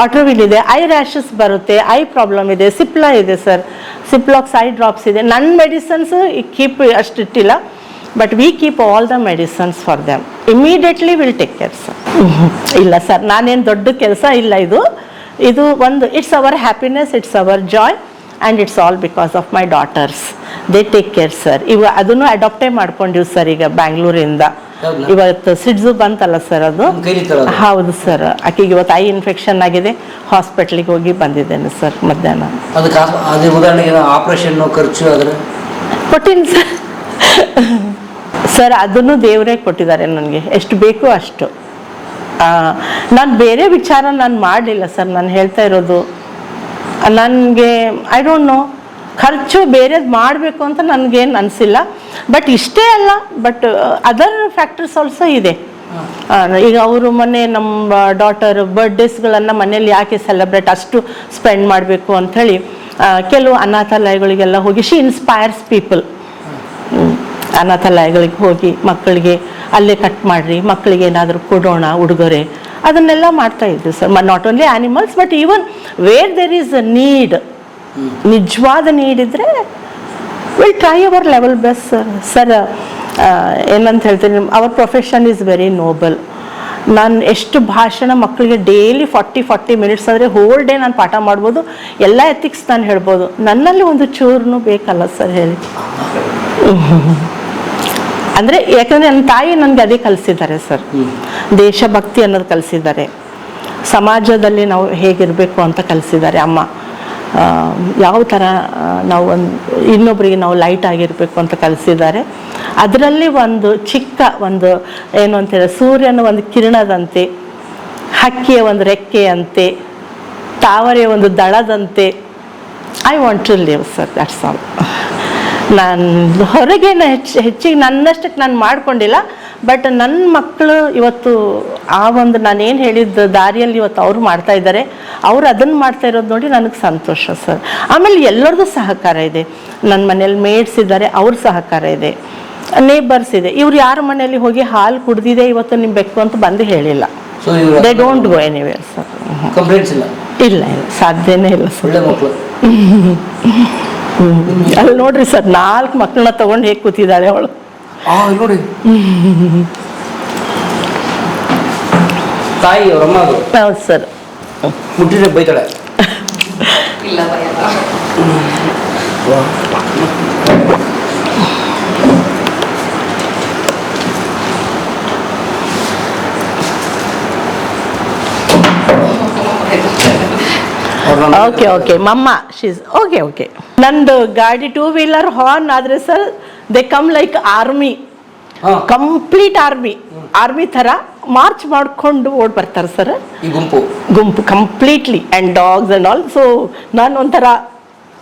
ಆಟ್ರೋವಿನ್ ಇದೆ. ಐ ರ್ಯಾಷಸ್ ಬರುತ್ತೆ, ಐ ಪ್ರಾಬ್ಲಮ್ ಇದೆ, ಸಿಪ್ಲಾ ಇದೆ ಸರ್, ಸಿಪ್ಲಾಕ್ಸ್ ಐ ಡ್ರಾಪ್ಸ್ ಇದೆ. ನನ್ನ ಮೆಡಿಸನ್ಸ್ ಕೀಪ್ ಅಷ್ಟು ಇಟ್ಟಿಲ್ಲ, but we keep all the medicines for them. Immediately will take care sir. ಇಲ್ಲ ಸರ್, ನಾನೇನು ದೊಡ್ಡ ಕೆಲಸ ಇಲ್ಲ. ಇದು ಒಂದು it's hour happiness, it's hour Joy, and it's all because of my daughters. They take care sir. ಅದನ್ನು ಅಡಾಪ್ಟೇ ಮಾಡ್ಕೊಂಡಿವಿ ಸರ್ ಈಗ ಬ್ಯಾಂಗ್ಳೂರಿಂದ. ಇವತ್ತು ಸಿಡ್ಸು ಬಂತಲ್ಲ ಸರ್, ಅದು ಹೌದು ಸರ್. ಆಕೆಗೆ ಇವತ್ತು ಐ ಇನ್ಫೆಕ್ಷನ್ ಆಗಿದೆ, ಹಾಸ್ಪಿಟ್ಲಿಗೆ ಹೋಗಿ ಬಂದಿದ್ದೇನೆ ಸರ್ ಮಧ್ಯಾಹ್ನ. ಆಪರೇಷನ್ ಖರ್ಚು ಕೊಟ್ಟಿನಿ ಸರ್. ಸರ್ ಅದನ್ನು ದೇವರೇ ಕೊಟ್ಟಿದ್ದಾರೆ ನನಗೆ, ಎಷ್ಟು ಬೇಕೋ ಅಷ್ಟು. ನಾನು ಬೇರೆ ವಿಚಾರ ನಾನು ಮಾಡಲಿಲ್ಲ ಸರ್. ನಾನು ಹೇಳ್ತಾ ಇರೋದು, ನನಗೆ ಐ ಡೋಂಟ್ ನೋ, ಖರ್ಚು ಬೇರೆದು ಮಾಡಬೇಕು ಅಂತ ನನಗೇನು ಅನಿಸಿಲ್ಲ. ಬಟ್ ಇಷ್ಟೇ ಅಲ್ಲ, ಬಟ್ ಅದರ್ ಫ್ಯಾಕ್ಟರ್ಸ್ ಆಲ್ಸೋ ಇದೆ. ಈಗ ಅವರು ಮೊನ್ನೆ ನಮ್ಮ ಡಾಟರ್ ಬರ್ಡೇಸ್ಗಳನ್ನು ಮನೇಲಿ ಯಾಕೆ ಸೆಲೆಬ್ರೇಟ್ ಅಷ್ಟು ಸ್ಪೆಂಡ್ ಮಾಡಬೇಕು ಅಂಥೇಳಿ ಕೆಲವು ಅನಾಥಾಲಯಗಳಿಗೆಲ್ಲ ಹೋಗಿ ಶಿ ಇನ್ಸ್ಪೈರ್ಸ್ ಪೀಪಲ್. ಅನಾಥಾಲಯಗಳಿಗೆ ಹೋಗಿ ಮಕ್ಕಳಿಗೆ ಅಲ್ಲೇ ಕಟ್ ಮಾಡಿರಿ, ಮಕ್ಕಳಿಗೆ ಏನಾದರೂ ಕೊಡೋಣ ಉಡುಗೊರೆ, ಅದನ್ನೆಲ್ಲ ಮಾಡ್ತಾ ಇದ್ವಿ ಸರ್. Not only animals, but even where there is a need, ನಿಜವಾದ ನೀಡ್ ಇದ್ದರೆ will try our level best sir. Sir ಏನಂತ ಹೇಳ್ತೀನಿ, our profession is very noble. ನಾನು ಎಷ್ಟು ಭಾಷಣ ಮಕ್ಕಳಿಗೆ ಡೈಲಿ 40 minutes ಅಂದರೆ ಹೋಲ್ ಡೇ ನಾನು ಪಾಠ ಮಾಡ್ಬೋದು, ಎಲ್ಲ ಎಥಿಕ್ಸ್ ನಾನು ಹೇಳ್ಬೋದು. ನನ್ನಲ್ಲಿ ಒಂದು ಚೂರ್ನು ಬೇಕಲ್ಲ ಸರ್ ಹೇಳಿ. ಅಂದರೆ ಯಾಕಂದರೆ ನನ್ನ ತಾಯಿ ನನಗೆ ಅದೇ ಕಲಿಸಿದ್ದಾರೆ ಸರ್, ದೇಶಭಕ್ತಿ ಅನ್ನೋದು ಕಲಿಸಿದ್ದಾರೆ, ಸಮಾಜದಲ್ಲಿ ನಾವು ಹೇಗಿರಬೇಕು ಅಂತ ಕಲಿಸಿದ್ದಾರೆ ಅಮ್ಮ. ಯಾವ ಥರ ನಾವು ಇನ್ನೊಬ್ಬರಿಗೆ ನಾವು ಲೈಟ್ ಆಗಿರಬೇಕು ಅಂತ ಕಲಿಸಿದ್ದಾರೆ. ಅದರಲ್ಲಿ ಒಂದು ಚಿಕ್ಕ ಒಂದು ಏನು ಅಂತೇಳಿ ಸೂರ್ಯನ ಒಂದು ಕಿರಣದಂತೆ, ಹಕ್ಕಿಯ ಒಂದು ರೆಕ್ಕೆಯಂತೆ, ತಾವರೆಯ ಒಂದು ದಳದಂತೆ I want to live sir, that's all. ನಾನು ಹೊರಗೇನು ಹೆಚ್ಚಿಗೆ ನನ್ನಷ್ಟಕ್ಕೆ ನಾನು ಮಾಡ್ಕೊಂಡಿಲ್ಲ, ಬಟ್ ನನ್ನ ಮಕ್ಕಳು ಇವತ್ತು ಆ ಒಂದು ನಾನೇನು ಹೇಳಿದ್ದ ದಾರಿಯಲ್ಲಿ ಇವತ್ತು ಅವರು ಮಾಡ್ತಾ ಇದ್ದಾರೆ. ಅವ್ರು ಅದನ್ನು ಮಾಡ್ತಾ ಇರೋದು ನೋಡಿ ನನಗೆ ಸಂತೋಷ ಸರ್. ಆಮೇಲೆ ಎಲ್ಲರದ್ದು ಸಹಕಾರ ಇದೆ. ನನ್ನ ಮನೇಲಿ ಮೇಡ್ಸ್ ಇದ್ದಾರೆ, ಅವ್ರ ಸಹಕಾರ ಇದೆ, ನೇಬರ್ಸ್ ಇದೆ. ಇವ್ರು ಯಾರ ಮನೆಯಲ್ಲಿ ಹೋಗಿ ಹಾಲು ಕುಡ್ದಿದೆ ಇವತ್ತು ನಿಮ್ಮ ಬೆಕ್ಕು ಅಂತ ಬಂದು ಹೇಳಿಲ್ಲ. They don't go anywhere sir. Complaints ಇಲ್ಲ? ಇಲ್ಲ ಇಲ್ಲ, ಸಾಧ್ಯನೇ ಇಲ್ಲ ಸರ್. ಅಲ್ಲಿ ನೋಡ್ರಿ ಸರ್, 4 ಮಕ್ಕಳನ್ನ ತಗೊಂಡು ಹೇಗೆ ಕೂತಿದ್ದಾಳೆ ಅವಳು ನೋಡಿ. ತಾಯಿ ಅವರಮ್ಮ ಅದು? ಹೌದು ಸರ್. ಮುಟ್ಟಿದ್ರೆ ಬೈತಾಳೆ? ಇಲ್ಲ ಭಯಲ್ಲ. ಓಕೆ ಓಕೆ ಮಮ್ಮ ಶೀಸ್ ಓಕೆ ಓಕೆ. ನಂದು ಗಾಡಿ 2 ವೀಲರ್ ಹಾರ್ನ್ ಆದರೆ sir they come like army, complete army ಥರ ಮಾರ್ಚ್ ಮಾಡಿಕೊಂಡು ಓಡ್ ಬರ್ತಾರೆ ಸರ್. ಗುಂಪು completely and dogs and all. So ನಾನು ಒಂಥರ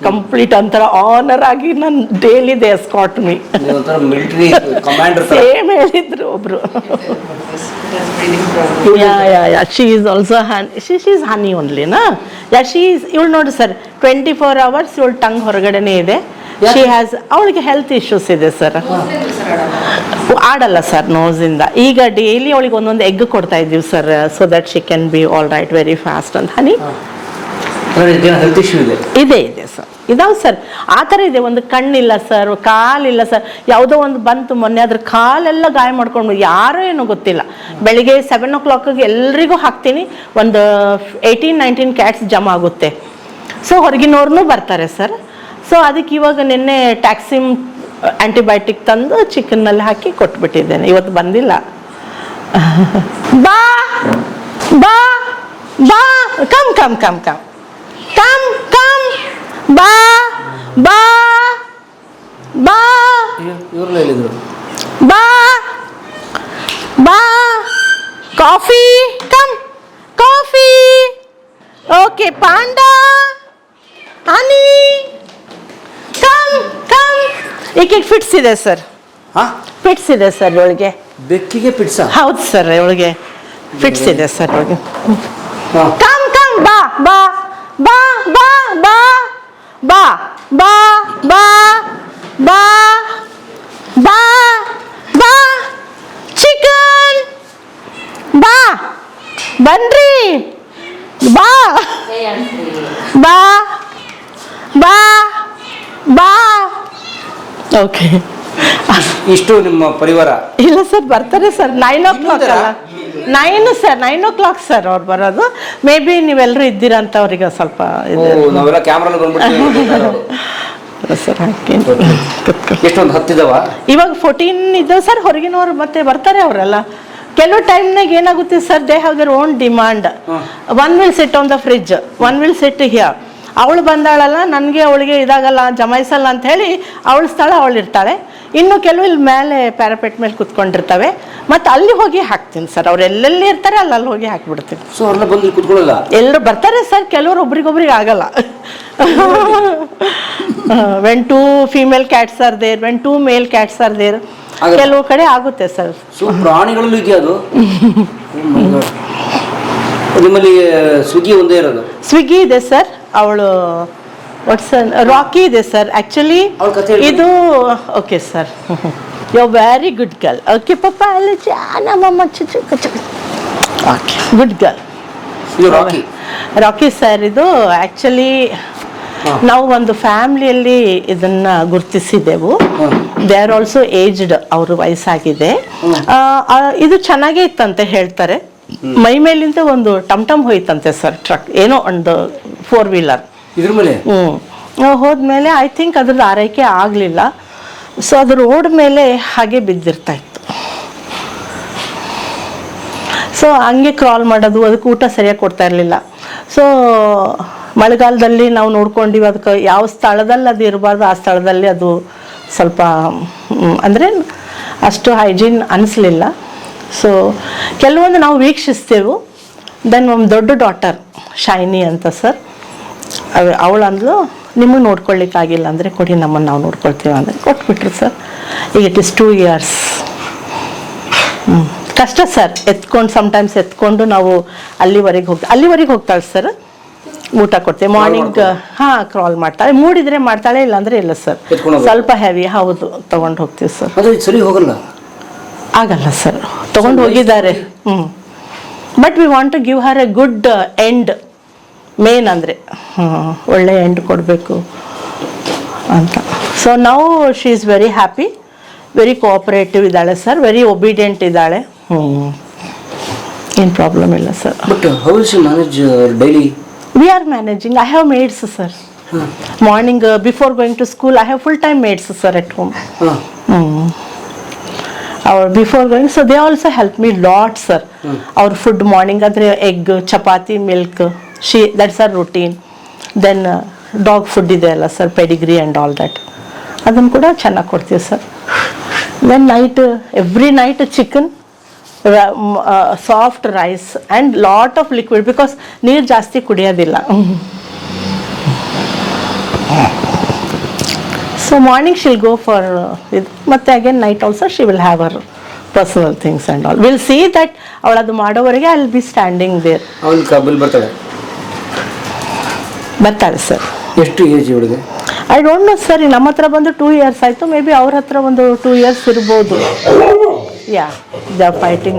ಕಂಪ್ಲೀಟ್ ಒಂಥರ ಆನರ್ ಆಗಿ ನಾನು daily they escort me. Same ಹೇಳಿದ್ರು ಒಬ್ರು. She is also she is honey only ನಾ. ಇವಳು ನೋಡಿ ಸರ್ 24 hours ಇವಳು ಟಂಗ್ ಹೊರಗಡೆನೇ ಇದೆ. ಶಿ ಹ್ಯಾಸ್, ಅವಳಿಗೆ ಹೆಲ್ತ್ ಇಶ್ಯೂಸ್ ಇದೆ ಸರ್. ಆಡಲ್ಲ ಸರ್ ನೋಸಿಂದ. ಈಗ ಡೈಲಿ ಅವಳಿಗೆ ಒಂದೊಂದು ಎಗ್ ಕೊಡ್ತಾ ಇದ್ದೀವಿ sir, so that she can be all right very fast ಅಂತ. ಹನಿ ಹೆಲ್ತ್ ಇಶ್ಯೂ ಇದೆ ಸರ್, ಇದಾವೆ ಸರ್. ಆ ಥರ ಇದೆ. ಒಂದು ಕಣ್ಣಿಲ್ಲ ಸರ್, ಕಾಲಿಲ್ಲ ಸರ್. ಯಾವುದೋ ಒಂದು ಬಂತು ಮೊನ್ನೆ, ಅದ್ರ ಕಾಲೆಲ್ಲ ಗಾಯ ಮಾಡ್ಕೊಂಡು ಯಾರೋ ಏನೋ ಗೊತ್ತಿಲ್ಲ. ಬೆಳಿಗ್ಗೆ 7 o'clock ಎಲ್ರಿಗೂ ಹಾಕ್ತೀನಿ. ಒಂದು 18-19 ಕ್ಯಾಟ್ಸ್ ಜಮಾ ಆಗುತ್ತೆ. ಸೊ ಹೊರಗಿನವ್ರನ್ನೂ ಬರ್ತಾರೆ ಸರ್. ಸೊ ಅದಕ್ಕೆ ಇವಾಗ ನಿನ್ನೆ ಟ್ಯಾಕ್ಸಿಮ್ ಆ್ಯಂಟಿಬಯೋಟಿಕ್ ತಂದು ಚಿಕನ್ನಲ್ಲಿ ಹಾಕಿ ಕೊಟ್ಬಿಟ್ಟಿದ್ದೇನೆ. ಇವತ್ತು ಬಂದಿಲ್ಲ. ಬಾ ಬಾ ಬಾ come come come come come come ಬಾ ಬಾ ಬಾ ಬಾ ಬಾ coffee come coffee. Okay panda honey come come. ಈಕೆ ಫಿಟ್ಸ್ ಇದೆ ಸರ್. ಫಿಟ್ಸ್ ಇದೆ ಸರ್ ಇವಳಿಗೆ. ಬೆಕ್ಕಿಗೆ ಫಿಟ್ಸ್? ಹೌದು ಸರ್, ಇವಳಿಗೆ ಫಿಟ್ಸ್ ಇದೆ ಸರ್ ಇವಳಿಗೆ. ಕಮ್ ಕಮ್ ಬಾ ಬಾ ಬಾ ಬಾ ಬಾ ಬಾ ಬಾ ಬಾ ಬಾ ಬಾ ಬಾ ಚಿಕನ್ ಬಾ ಬನ್ರಿ ಬಾ ಬಾ ಬಾ ಬಾ. ಓಕೆ. ಇಷ್ಟು ನಿಮ್ಮ ಪರಿವಾರ? ಇಲ್ಲ ಸರ್, ಬರ್ತಾರೆ ಸರ್ 9 o'clock ಅಲ್ಲ, 9 ಸರ್, 9 o'clock ಸರ್ ಅವ್ರು ಬರೋದು. ಮೇ ಬಿ ನೀವೆಲ್ಲರೂ ಇದ್ದೀರಾ ಅಂತ ಅವ್ರಿಗೆ ಸ್ವಲ್ಪ ನಾವೆಲ್ಲ ಕ್ಯಾಮ್ರಾ ಸರ್. ಎಷ್ಟೊಂದು ಹತ್ತಿದವ? ಇವಾಗ 14 ಇದ್ದಾವೆ ಸರ್. ಹೊರಗಿನವ್ರು ಮತ್ತೆ ಬರ್ತಾರೆ ಅವರೆಲ್ಲ. ಕೆಲವು ಟೈಮ್ನಾಗ ಏನಾಗುತ್ತೆ sir, they have their own demand. One will sit on the fridge, one will sit here. ಅವಳು ಬಂದಾಳಲ್ಲ, ನನಗೆ ಅವಳಿಗೆ ಇದಾಗಲ್ಲ, ಜಮಾಯಿಸಲ್ಲ ಅಂತ ಹೇಳಿ ಅವಳ ಸ್ಥಳ ಅವಳು ಇರ್ತಾಳೆ. ಇನ್ನು ಕೆಲವು ಇಲ್ಲಿ ಮೇಲೆ ಪ್ಯಾರಾಪೆಟ್ ಮೇಲೆ ಕುತ್ಕೊಂಡಿರ್ತವೆ, ಮತ್ತು ಅಲ್ಲಿ ಹೋಗಿ ಹಾಕ್ತೀನಿ ಸರ್. ಅವ್ರು ಎಲ್ಲೆಲ್ಲಿ ಇರ್ತಾರೆ ಅಲ್ಲಿ ಹೋಗಿ ಹಾಕಿಬಿಡ್ತೀನಿ. ಸೊ ಅವ್ರನ್ನ ಬಂದು ಕುತ್ಕೊಳ್ಳಲ್ಲ? ಎಲ್ಲರೂ ಬರ್ತಾರೆ ಸರ್. ಕೆಲವರು ಒಬ್ರಿಗೊಬ್ರಿಗೆ ಆಗಲ್ಲ. When 2 female cats are there, when 2 male cats are there, ಕೆಲವು ಕಡೆ ಆಗುತ್ತೆ ಸರ್. ಸೊ ಪ್ರಾಣಿಗಳಲ್ಲೂ ಇದೆಯಾ ಅದು? ನಿಮ್ಮಲ್ಲಿ ಸ್ವಿಗ್ಗಿ ಒಂದೇ ಇರೋದು? ಸ್ವಿಗ್ಗಿ ಇದೆ ಸರ್. ಅವಳು ರಾಕಿ ಇದೆ ಸರ್. ಆಕ್ಚುಲಿ ಇದು okay sir, you are very good girl. Okay ಪಾಪ ಅಲ್ಲಿ okay good girl. Rocky sir ಇದು ಆಕ್ಚುಲಿ ನಾವು ಒಂದು ಫ್ಯಾಮಿಲಿಯಲ್ಲಿ ಇದನ್ನ ಗುರುತಿಸಿದೆವು. ದೇ ಆರ್ ಆಲ್ಸೋ ಏಜ್ಡ್, ಅವರು ವಯಸ್ಸಾಗಿದೆ. ಇದು ಚೆನ್ನಾಗೇ ಇತ್ತಂತೆ ಹೇಳ್ತಾರೆ. ಮೈ ಮೇಲಿಂದ ಒಂದು ಟಮ್ ಹೋಯ್ತಂತೆ ಸರ್, ಟ್ರಕ್ ಏನೋ ಒಂದು 4 wheeler ಇದ್ರ ಮೇಲೆ. ಹೋದ್ಮೇಲೆ ಐ ಥಿಂಕ್ ಅದ್ರದ್ದು ಆರೈಕೆ ಆಗಲಿಲ್ಲ. ಸೊ ಅದು ರೋಡ್ ಮೇಲೆ ಹಾಗೆ ಬಿದ್ದಿರ್ತಾ ಇತ್ತು. ಸೊ ಹಂಗೆ ಕ್ರಾಲ್ ಮಾಡೋದು, ಅದಕ್ಕೆ ಊಟ ಸರಿಯಾಗಿ ಕೊಡ್ತಾ ಇರಲಿಲ್ಲ. ಸೊ ಮಳೆಗಾಲದಲ್ಲಿ ನಾವು ನೋಡ್ಕೊಂಡಿವಿ, ಅದಕ್ಕೆ ಯಾವ ಸ್ಥಳದಲ್ಲಿ ಅದು ಇರಬಾರ್ದು ಆ ಸ್ಥಳದಲ್ಲಿ ಅದು ಸ್ವಲ್ಪ ಅಂದರೆ ಅಷ್ಟು ಹೈಜೀನ್ ಅನಿಸ್ಲಿಲ್ಲ. ಸೊ ಕೆಲವೊಂದು ನಾವು ವೀಕ್ಷಿಸ್ತೇವೆ. ದೆನ್ ಒಂದು ದೊಡ್ಡ ಡಾಟರ್ ಶೈನಿ ಅಂತ ಸರ್, ಅವಳಂದ್ಲು ನಿಮಗೆ ನೋಡ್ಕೊಳ್ಳಿಕ್ಕಾಗಿಲ್ಲ ಅಂದರೆ ಕೊಡಿ, ನಮ್ಮನ್ನು ನಾವು ನೋಡ್ಕೊಳ್ತೀವಿ ಅಂದರೆ ಕೊಟ್ಬಿಟ್ರು ಸರ್. ಈಗ ಇಟ್ ಇಸ್ 2 years. ಕಷ್ಟ ಸರ್, ಸಮ್ಟೈಮ್ಸ್ ಎತ್ಕೊಂಡು ನಾವು ಅಲ್ಲಿವರೆಗೆ ಹೋಗ್ತಾಳೆ ಸರ್. ಊಟ ಕೊಡ್ತೇವೆ ಮಾರ್ನಿಂಗ್. ಕ್ರಾಲ್ ಮಾಡ್ತಾಳೆ, ಮೂಡಿದ್ರೆ ಮಾಡ್ತಾಳೆ, ಇಲ್ಲಾಂದ್ರೆ ಇಲ್ಲ ಸರ್. ಸ್ವಲ್ಪ ಹೆವಿ, ಹೌದು, ತಗೊಂಡು ಹೋಗ್ತೀವಿ ಸರ್. ಸರಿ ಹೋಗಲ್ಲ, ಆಗಲ್ಲ ಸರ್, ತಗೊಂಡು ಹೋಗಿದ್ದಾರೆ. But we want to give her a good end. Main ಅಂದರೆ ಒಳ್ಳೆ ಎಂಡ್ ಕೊಡಬೇಕು ಅಂತ. So now she is very happy, very cooperative ಇದ್ದಾಳೆ ಸರ್, ವೆರಿ ಒಬಿಡಿಯಂಟ್ ಇದ್ದಾಳೆ. ಏನು ಪ್ರಾಬ್ಲಮ್ ಇಲ್ಲ sir. But how is you manage daily? We are managing. I have maids, sir. Morning, before going to school, I have full-time maids, sir, at home. Before going, so they also help me lot, sir. Our food morning, egg, chapati, milk. That's our routine. Then dog food ideyalla, sir, pedigree and all that. Adan kuda chennagi kodthivi, sir. Then night, every night chicken. Soft rice and lot of liquid because ನೀರು ಜಾಸ್ತಿ ಕುಡಿಯೋದಿಲ್ಲ. So morning she'll go for ಮತ್ತೆ again night also she will have her personal things and all. We'll see that ಅವಳದು ಮಾಡೋವರೆಗೆ I'll be standing there. ಅವಳು ಕಬಲ್ ಬರ್ತಾಳೆ sir. ಎಷ್ಟು age ಇವಳಿಗೆ? I don't no sir, ನಮ್ಮ ಹತ್ರ ಬಂದು 2 years ಆಯಿತು. ಮೇ ಬಿ ಅವ್ರ ಹತ್ರ ಒಂದು 2 years ಇರ್ಬೋದು. Yeah, they are fighting.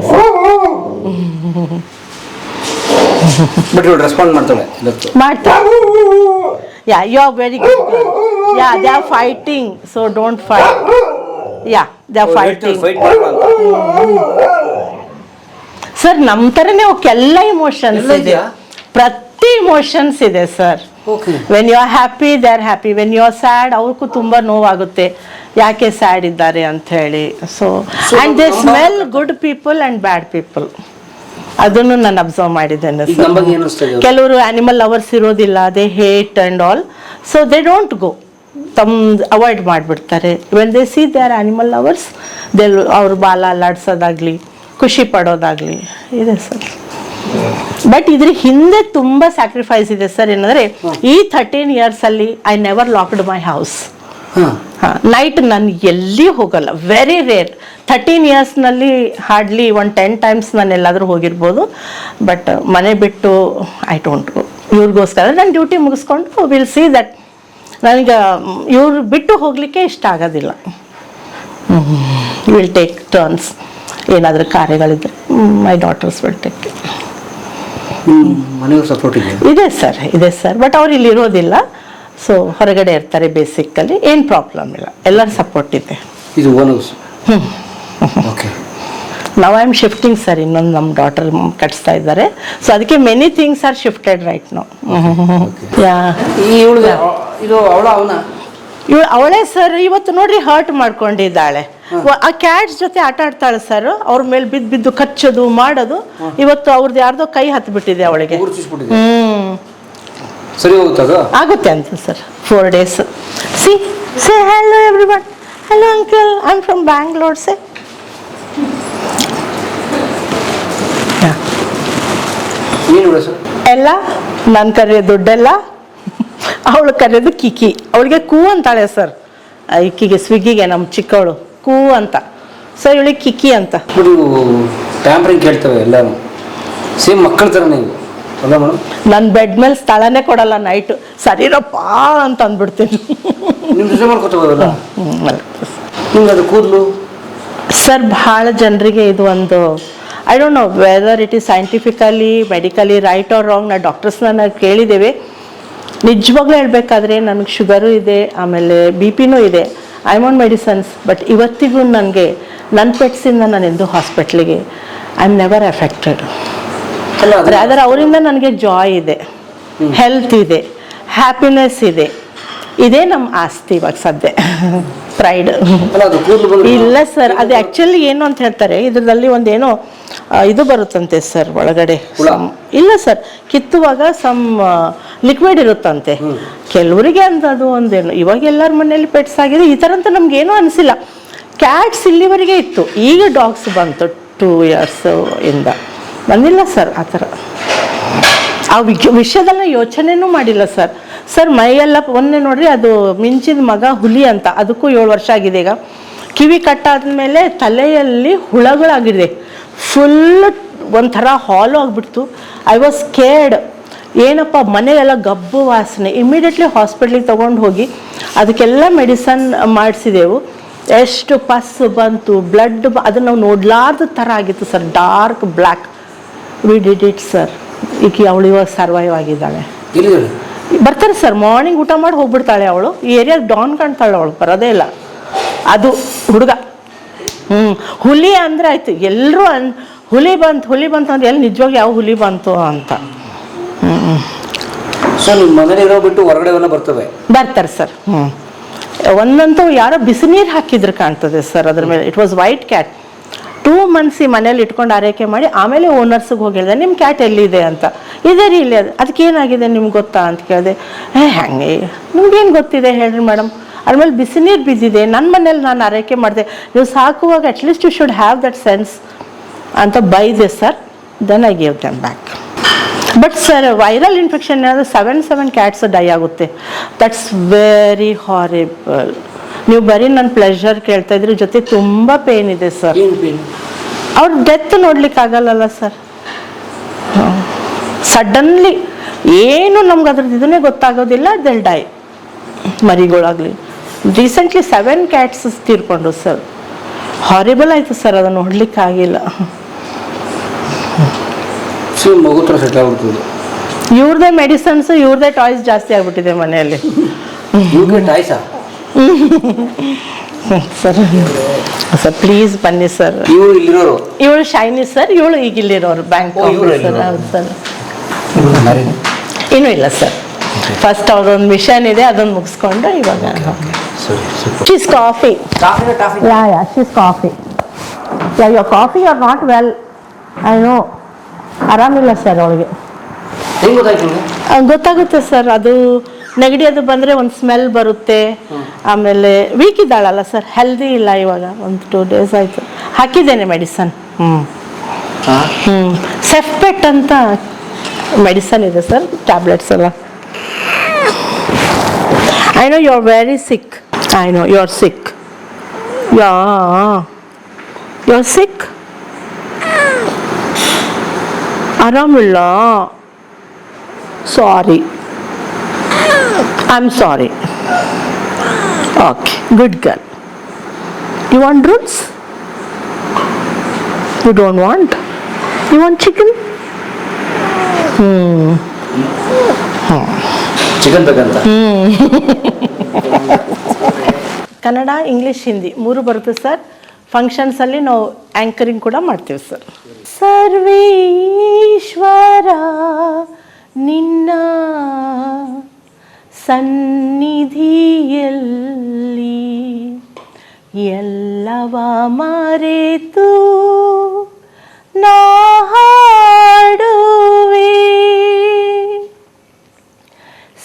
But you respond ಮಾಡ್ತಾಳೆ. Yeah, you are very good girl. Yeah, they are fighting, so don't fight. Yeah, they are fighting. Sir ನಮ್ಮ ಥರನೇ ಅವಕ್ಕೆಲ್ಲ ಇಮೋಷನ್ಸ್ ಇದೆ, ಪ್ರತಿ ಇಮೋಷನ್ಸ್ ಇದೆ sir. When you are happy they are happy, when you are sad ಅವ್ರಿಗೂ ತುಂಬ ನೋವಾಗುತ್ತೆ, ಯಾಕೆ ಸ್ಯಾಡ್ ಇದ್ದಾರೆ ಅಂತ ಹೇಳಿ. So and they smell good people and bad people. ಅದನ್ನು ನಾನು ಅಬ್ಸರ್ವ್ ಮಾಡಿದ್ದೇನೆ ಸರ್. ಕೆಲವರು ಆ್ಯನಿಮಲ್ ಲವರ್ಸ್ ಇರೋದಿಲ್ಲ, they hate and all, so they don't go, avoid ಮಾಡಿಬಿಡ್ತಾರೆ. When they see they are animal lovers, they ಅವ್ರ ಬಾಲ ಅಲ್ಲಾಡ್ಸೋದಾಗಲಿ ಖುಷಿ ಪಡೋದಾಗಲಿ ಇದೆ ಸರ್. ಬಟ್ ಇದ್ರ ಹಿಂದೆ ತುಂಬ ಸ್ಯಾಕ್ರಿಫೈಸ್ ಇದೆ ಸರ್. ಏನಂದರೆ ಈ 13 years ಅಲ್ಲಿ I never locked my house. Night ನಾನು ಎಲ್ಲಿ ಹೋಗಲ್ಲ, ವೆರಿ ರೇರ್. 13 yearsನಲ್ಲಿ ಹಾರ್ಡ್ಲಿ 10 times ನಾನು ಎಲ್ಲಾದರೂ ಹೋಗಿರ್ಬೋದು. ಬಟ್ ಮನೆ ಬಿಟ್ಟು ಐ ಡೋಂಟ್ ಗೋ. ಇವ್ರಿಗೋಸ್ಕರ ನಾನು ಡ್ಯೂಟಿ ಮುಗಿಸ್ಕೊಂಡು ವಿಲ್ ಸಿ ದಟ್ ನನಗೆ ಇವ್ರು ಬಿಟ್ಟು ಹೋಗಲಿಕ್ಕೆ ಇಷ್ಟ ಆಗೋದಿಲ್ಲ. Will take turns. ಏನಾದರೂ ಕಾರ್ಯಗಳಿದ್ರೆ ಮೈ ಡಾಟರ್ಸ್ ವಿಲ್ ಟೇಕ್. ಇದೆ ಸರ್, ಬಟ್ ಅವ್ರು ಇಲ್ಲಿ ಇರೋದಿಲ್ಲ, ಸೊ ಹೊರಗಡೆ ಇರ್ತಾರೆ ಬೇಸಿಕಲಿ. ಏನು ಪ್ರಾಬ್ಲಮ್ ಇಲ್ಲ, ಎಲ್ಲರ ಸಪೋರ್ಟ್ ಇದೆ. ಇದು ನಾವು ಐ ಆಮ್ ಶಿಫ್ಟಿಂಗ್ ಸರ್, ಇನ್ನೊಂದು ನಮ್ಮ ಡಾಟರ್ ಕಟ್ಸ್ತಾ ಇದ್ದಾರೆ. ಸೊ ಅದಕ್ಕೆ many things are shifted right now. ಅವಳೇ ಸರ್ ಇವತ್ತು ನೋಡ್ರಿ ಹರ್ಟ್ ಮಾಡ್ಕೊಂಡಿದ್ದಾಳೆ. ಆ ಕ್ಯಾಟ್ಸ್ ಜೊತೆ ಆಟ ಆಡ್ತಾಳೆ ಸರ್, ಅವ್ರ ಮೇಲೆ ಬಿದ್ದು ಕಚ್ಚೋದು ಮಾಡೋದು. ಇವತ್ತು ಅವ್ರದ್ದು ಯಾರ್ದೋ ಕೈ ಹತ್ತು ಬಿಟ್ಟಿದೆ ಅವಳಿಗೆ. ಸರಿ ಆಗುತ್ತೆ ಅಂತ sir. 4 days. See say hello everyone. Hello uncle, I am from Bangalore. Say ಎಲ್ಲ ನಾನು ಕರೆಯೋದು ದುಡ್ಡೆಲ್ಲ, ಅವಳು ಕರೆಯೋದು ಕಿಕಿ. ಅವಳಿಗೆ ಕೂ ಅಂತಾಳೆ ಸರ್. ಇಕ್ಕಿಗೆ ಸ್ವಿಗ್ಗಿಗೆ ನಮ್ಮ ಚಿಕ್ಕವಳು ಕೂ ಅಂತ, ಸೊ ಇವಳಿಗೆ ಕಿಕಿ ಅಂತ. ಟ್ಯಾಂಪರಿಂಗ್ ಕೇಳ್ತವೆ ಎಲ್ಲಾನು ಸೇಮ್ ಮಕ್ಕಳ ಥರ. ನೀವು ನನ್ನ ಬೆಡ್ ಮೇಲೆ ಸ್ಥಳನೇ ಕೊಡಲ್ಲ ನೈಟ್. ಸರಿರಪ್ಪ ಅಂತ ಅಂದ್ಬಿಡ್ತೀನಿ. ಕೂದಲು ಸರ್ ಭಾಳ ಜನರಿಗೆ ಇದು ಒಂದು I don't know whether it is scientifically medically right or wrong. ನಾವು ಡಾಕ್ಟರ್ಸ್ನ ಕೇಳಿದ್ದೇವೆ. ನಿಜವಾಗ್ಲೂ ಹೇಳ್ಬೇಕಾದ್ರೆ ನನಗೆ ಶುಗರು ಇದೆ, ಆಮೇಲೆ BP ಇದೆ, I am on medicines. But ಇವತ್ತಿಗೂ ನನಗೆ ನನ್ನ ಪೆಟ್ಸಿಂದ ನಾನು ಎಂದು ಹಾಸ್ಪಿಟ್ಲಿಗೆ I am never affected. Rather ಅವರಿಂದ ನನಗೆ ಜಾಯ್ ಇದೆ, ಹೆಲ್ತ್ ಇದೆ, ಹ್ಯಾಪಿನೆಸ್ ಇದೆ. ಇದೇ ನಮ್ಮ ಆಸ್ತಿ ಇವಾಗ ಸದ್ಯ. ಪ್ರೈಡ್ ಇಲ್ಲ ಸರ್. ಅದು ಆ್ಯಕ್ಚುಲಿ ಏನು ಅಂತ ಹೇಳ್ತಾರೆ, ಇದರಲ್ಲಿ ಒಂದೇನೋ ಇದು ಬರುತ್ತಂತೆ ಸರ್ ಒಳಗಡೆ. ಇಲ್ಲ ಸರ್, ಕಿತ್ತುವಾಗ ಲಿಕ್ವಿಡ್ ಇರುತ್ತಂತೆ. ಕೆಲವರಿಗೆ ಅಂತದು ಒಂದೇನು, ಇವಾಗ ಎಲ್ಲರ ಮನೆಯಲ್ಲಿ ಪೆಟ್ಸ್ ಆಗಿದೆ, ಈ ಥರ ಅಂತ ನಮ್ಗೇನೂ ಅನಿಸಿಲ್ಲ. ಕ್ಯಾಟ್ಸ್ ಇಲ್ಲಿವರೆಗೆ ಇತ್ತು, ಈಗ ಡಾಗ್ಸ್ ಬಂತು 2 years ಇಂದ. ಬಂದಿಲ್ಲ ಸರ್ ಆ ಥರ. ಆ ವಿಷಯದಲ್ಲ ಯೋಚನೆನೂ ಮಾಡಿಲ್ಲ ಸರ್. ಸರ್ ಮೈಯೆಲ್ಲ ಒಂದೇ ನೋಡ್ರಿ, ಅದು ಮಿಂಚಿದ ಮಗ ಹುಲಿ ಅಂತ, ಅದಕ್ಕೂ 7 ವರ್ಷ ಆಗಿದೆ ಈಗ. ಕಿವಿ ಕಟ್ಟಾದ್ಮೇಲೆ ತಲೆಯಲ್ಲಿ ಹುಳಗಳಾಗಿದೆ, ಫುಲ್ ಒಂಥರ ಹಾಲು ಆಗಿಬಿಡ್ತು. I was scared. ಏನಪ್ಪ ಮನೆಯೆಲ್ಲ ಗಬ್ಬು ವಾಸನೆ. ಇಮಿಡಿಯೇಟ್ಲಿ ಹಾಸ್ಪಿಟ್ಲಿಗೆ ತೊಗೊಂಡು ಹೋಗಿ ಅದಕ್ಕೆಲ್ಲ ಮೆಡಿಸನ್ ಮಾಡಿಸಿದೆವು. ಎಷ್ಟು ಪಸ್ ಬಂತು, ಬ್ಲಡ್ ಅದನ್ನು ನಾವು ನೋಡ್ಲಾರ್ದ ಥರ ಆಗಿತ್ತು sir, dark black. We did it sir. ಈಗ ಅವಳು ಇವಾಗ ಸರ್ವೈವ್ ಆಗಿದ್ದಾಳೆ. ಬರ್ತಾರೆ ಸರ್, ಮಾರ್ನಿಂಗ್ ಊಟ ಮಾಡಿ ಹೋಗ್ಬಿಡ್ತಾಳೆ ಅವಳು. ಈ ಏರಿಯಾದ ಡಾನ್ ಕಾಣ್ತಾಳೆ ಅವಳು, ಬರೋದೇ ಇಲ್ಲ. ಅದು ಹುಡುಗ. ಹುಲಿ ಅಂದರೆ ಆಯ್ತು, ಎಲ್ಲರೂ ಹುಲಿ ಬಂತು ಅಂದ್ರೆ ಎಲ್ಲಿ ನಿಜವಾಗಿ ಯಾವ ಹುಲಿ ಬಂತು ಅಂತ. ಸೊ ನಿಮ್ಮ ಮನೇಲಿರೋ ಬಿಟ್ಟು ಹೊರಗಡೆ ಎಲ್ಲ ಬರ್ತಾರೆ ಸರ್. ಒಂದಂತೂ ಯಾರೋ ಬಿಸಿ ನೀರು ಹಾಕಿದ್ರು ಕಾಣ್ತದೆ ಸರ್ ಅದ್ರ ಮೇಲೆ. It was white cat. 2 months ಈ ಮನೇಲಿ ಇಟ್ಕೊಂಡು ಆರೈಕೆ ಮಾಡಿ ಆಮೇಲೆ ಓನರ್ಸಿಗೆ ಹೋಗಿ ಹೇಳಿದೆ, ನಿಮ್ಮ ಕ್ಯಾಟ್ ಎಲ್ಲಿದೆ ಅಂತ. ಇದೇ ರೀ ಇಲ್ಲಿ, ಅದಕ್ಕೆ ಏನಾಗಿದೆ ನಿಮ್ಗೆ ಗೊತ್ತಾ ಅಂತ ಕೇಳಿದೆ. ಹಂಗೆ ನಿಮ್ಗೇನು ಗೊತ್ತಿದೆ ಹೇಳ್ರಿ ಮೇಡಮ್, ಅದ್ಮೇಲೆ ಬಿಸಿ ನೀರು ಬಿದ್ದಿದೆ, ನನ್ನ ಮನೇಲಿ ನಾನು ಆರೈಕೆ ಮಾಡಿದೆ, ನೀವು ಸಾಕುವಾಗ at least you should have that sense ಅಂತ ಬೈದೆ sir. Then I gave them back. But sir viral infection ಏನಾದರೂ 7 ಕ್ಯಾಟ್ಸ್ ಡೈ ಆಗುತ್ತೆ. That's very horrible. ನೀವು ಬರೀ ನನ್ನ ಪ್ಲೆಷರ್ ಕೇಳ್ತಾ ಇದ್ರಿ, ಜೊತೆ ತುಂಬ ಪೇನ್ ಇದೆ ಸರ್. ಅವ್ರ ಡೆತ್ ನೋಡ್ಲಿಕ್ಕೆ ಆಗಲ್ಲಲ್ಲ ಸರ್. ಸಡನ್ಲಿ ಏನು ನಮ್ಗೆ ಅದ್ರದ್ದು ಇದನ್ನೇ ಗೊತ್ತಾಗೋದಿಲ್ಲ, ದೆಲ್ ಡೈ. ಮರಿಗಳಾಗಲಿ ರೀಸೆಂಟ್ಲಿ 7 cats ತೀರ್ಕೊಂಡು ಸರ್. ಹಾರಿಬಲ್ ಆಯಿತು ಸರ್, ಅದನ್ನು ನೋಡ್ಲಿಕ್ಕೆ ಆಗಿಲ್ಲ. ಇವ್ರದೇ ಮೆಡಿಸನ್ಸ್, ಇವ್ರದೇ ಟಾಯ್ಸ್ ಜಾಸ್ತಿ ಆಗ್ಬಿಟ್ಟಿದೆ ಮನೆಯಲ್ಲಿ. ಸರ್ ಸರ್ ಪ್ಲೀಸ್ ಬನ್ನಿ ಸರ್. ಇವಳು ಶೈನಿ ಸರ್, ಇವಳು ಈಗ ಇಲ್ಲಿರೋರು ಬ್ಯಾಂಕ್ ಸರ್. ಹೌದು ಸರ್. ಇನ್ನೂ ಇಲ್ಲ ಸರ್, ಫಸ್ಟ್ ಅವ್ರೊಂದು ಮಿಷನ್ ಇದೆ, ಅದನ್ನು ಮುಗಿಸ್ಕೊಂಡು ಇವಾಗ she's coffee. She's coffee. Your coffee are not well, I know. ಆರಾಮಿಲ್ಲ ಸರ್ ಅವಳಿಗೆ. ಗೊತ್ತಾಗುತ್ತೆ ಸರ್, ಅದು ನೆಗಡಿ ಅದು ಬಂದರೆ ಒಂದು ಸ್ಮೆಲ್ ಬರುತ್ತೆ. ಆಮೇಲೆ ವೀಕ್ ಇದ್ದಾಳಲ್ಲ ಸರ್, ಹೆಲ್ದಿ ಇಲ್ಲ ಇವಾಗ. ಒಂದು 2 days ಆಯಿತು, ಹಾಕಿದ್ದೇನೆ ಮೆಡಿಸನ್. ಸೆಫ್ಪೆಟ್ ಅಂತ ಮೆಡಿಸನ್ ಇದೆ ಸರ್, ಟ್ಯಾಬ್ಲೆಟ್ಸ್ ಎಲ್ಲ. I know you are very sick. I know you are sick. You are sick. ಆರಾಮಿಲ್ಲ. Sorry. I'm sorry. Okay, good girl. You want roots? You don't want? You want chicken? Chicken ಬೇಕಂತ. Kannada, English, Hindi 3 ಬರುತ್ತೆ sir. ಫಂಕ್ಷನ್ಸಲ್ಲಿ ನಾವು anchoring ಕೂಡ ಮಾಡ್ತೀವಿ sir. ಸರ್ವೇಶ್ವರ ನಿನ್ನ ಸನ್ನಿಧಿಯಲ್ಲಿ ಎಲ್ಲವ ಮರೆತು ನಾ ಹಾಡುವೆ.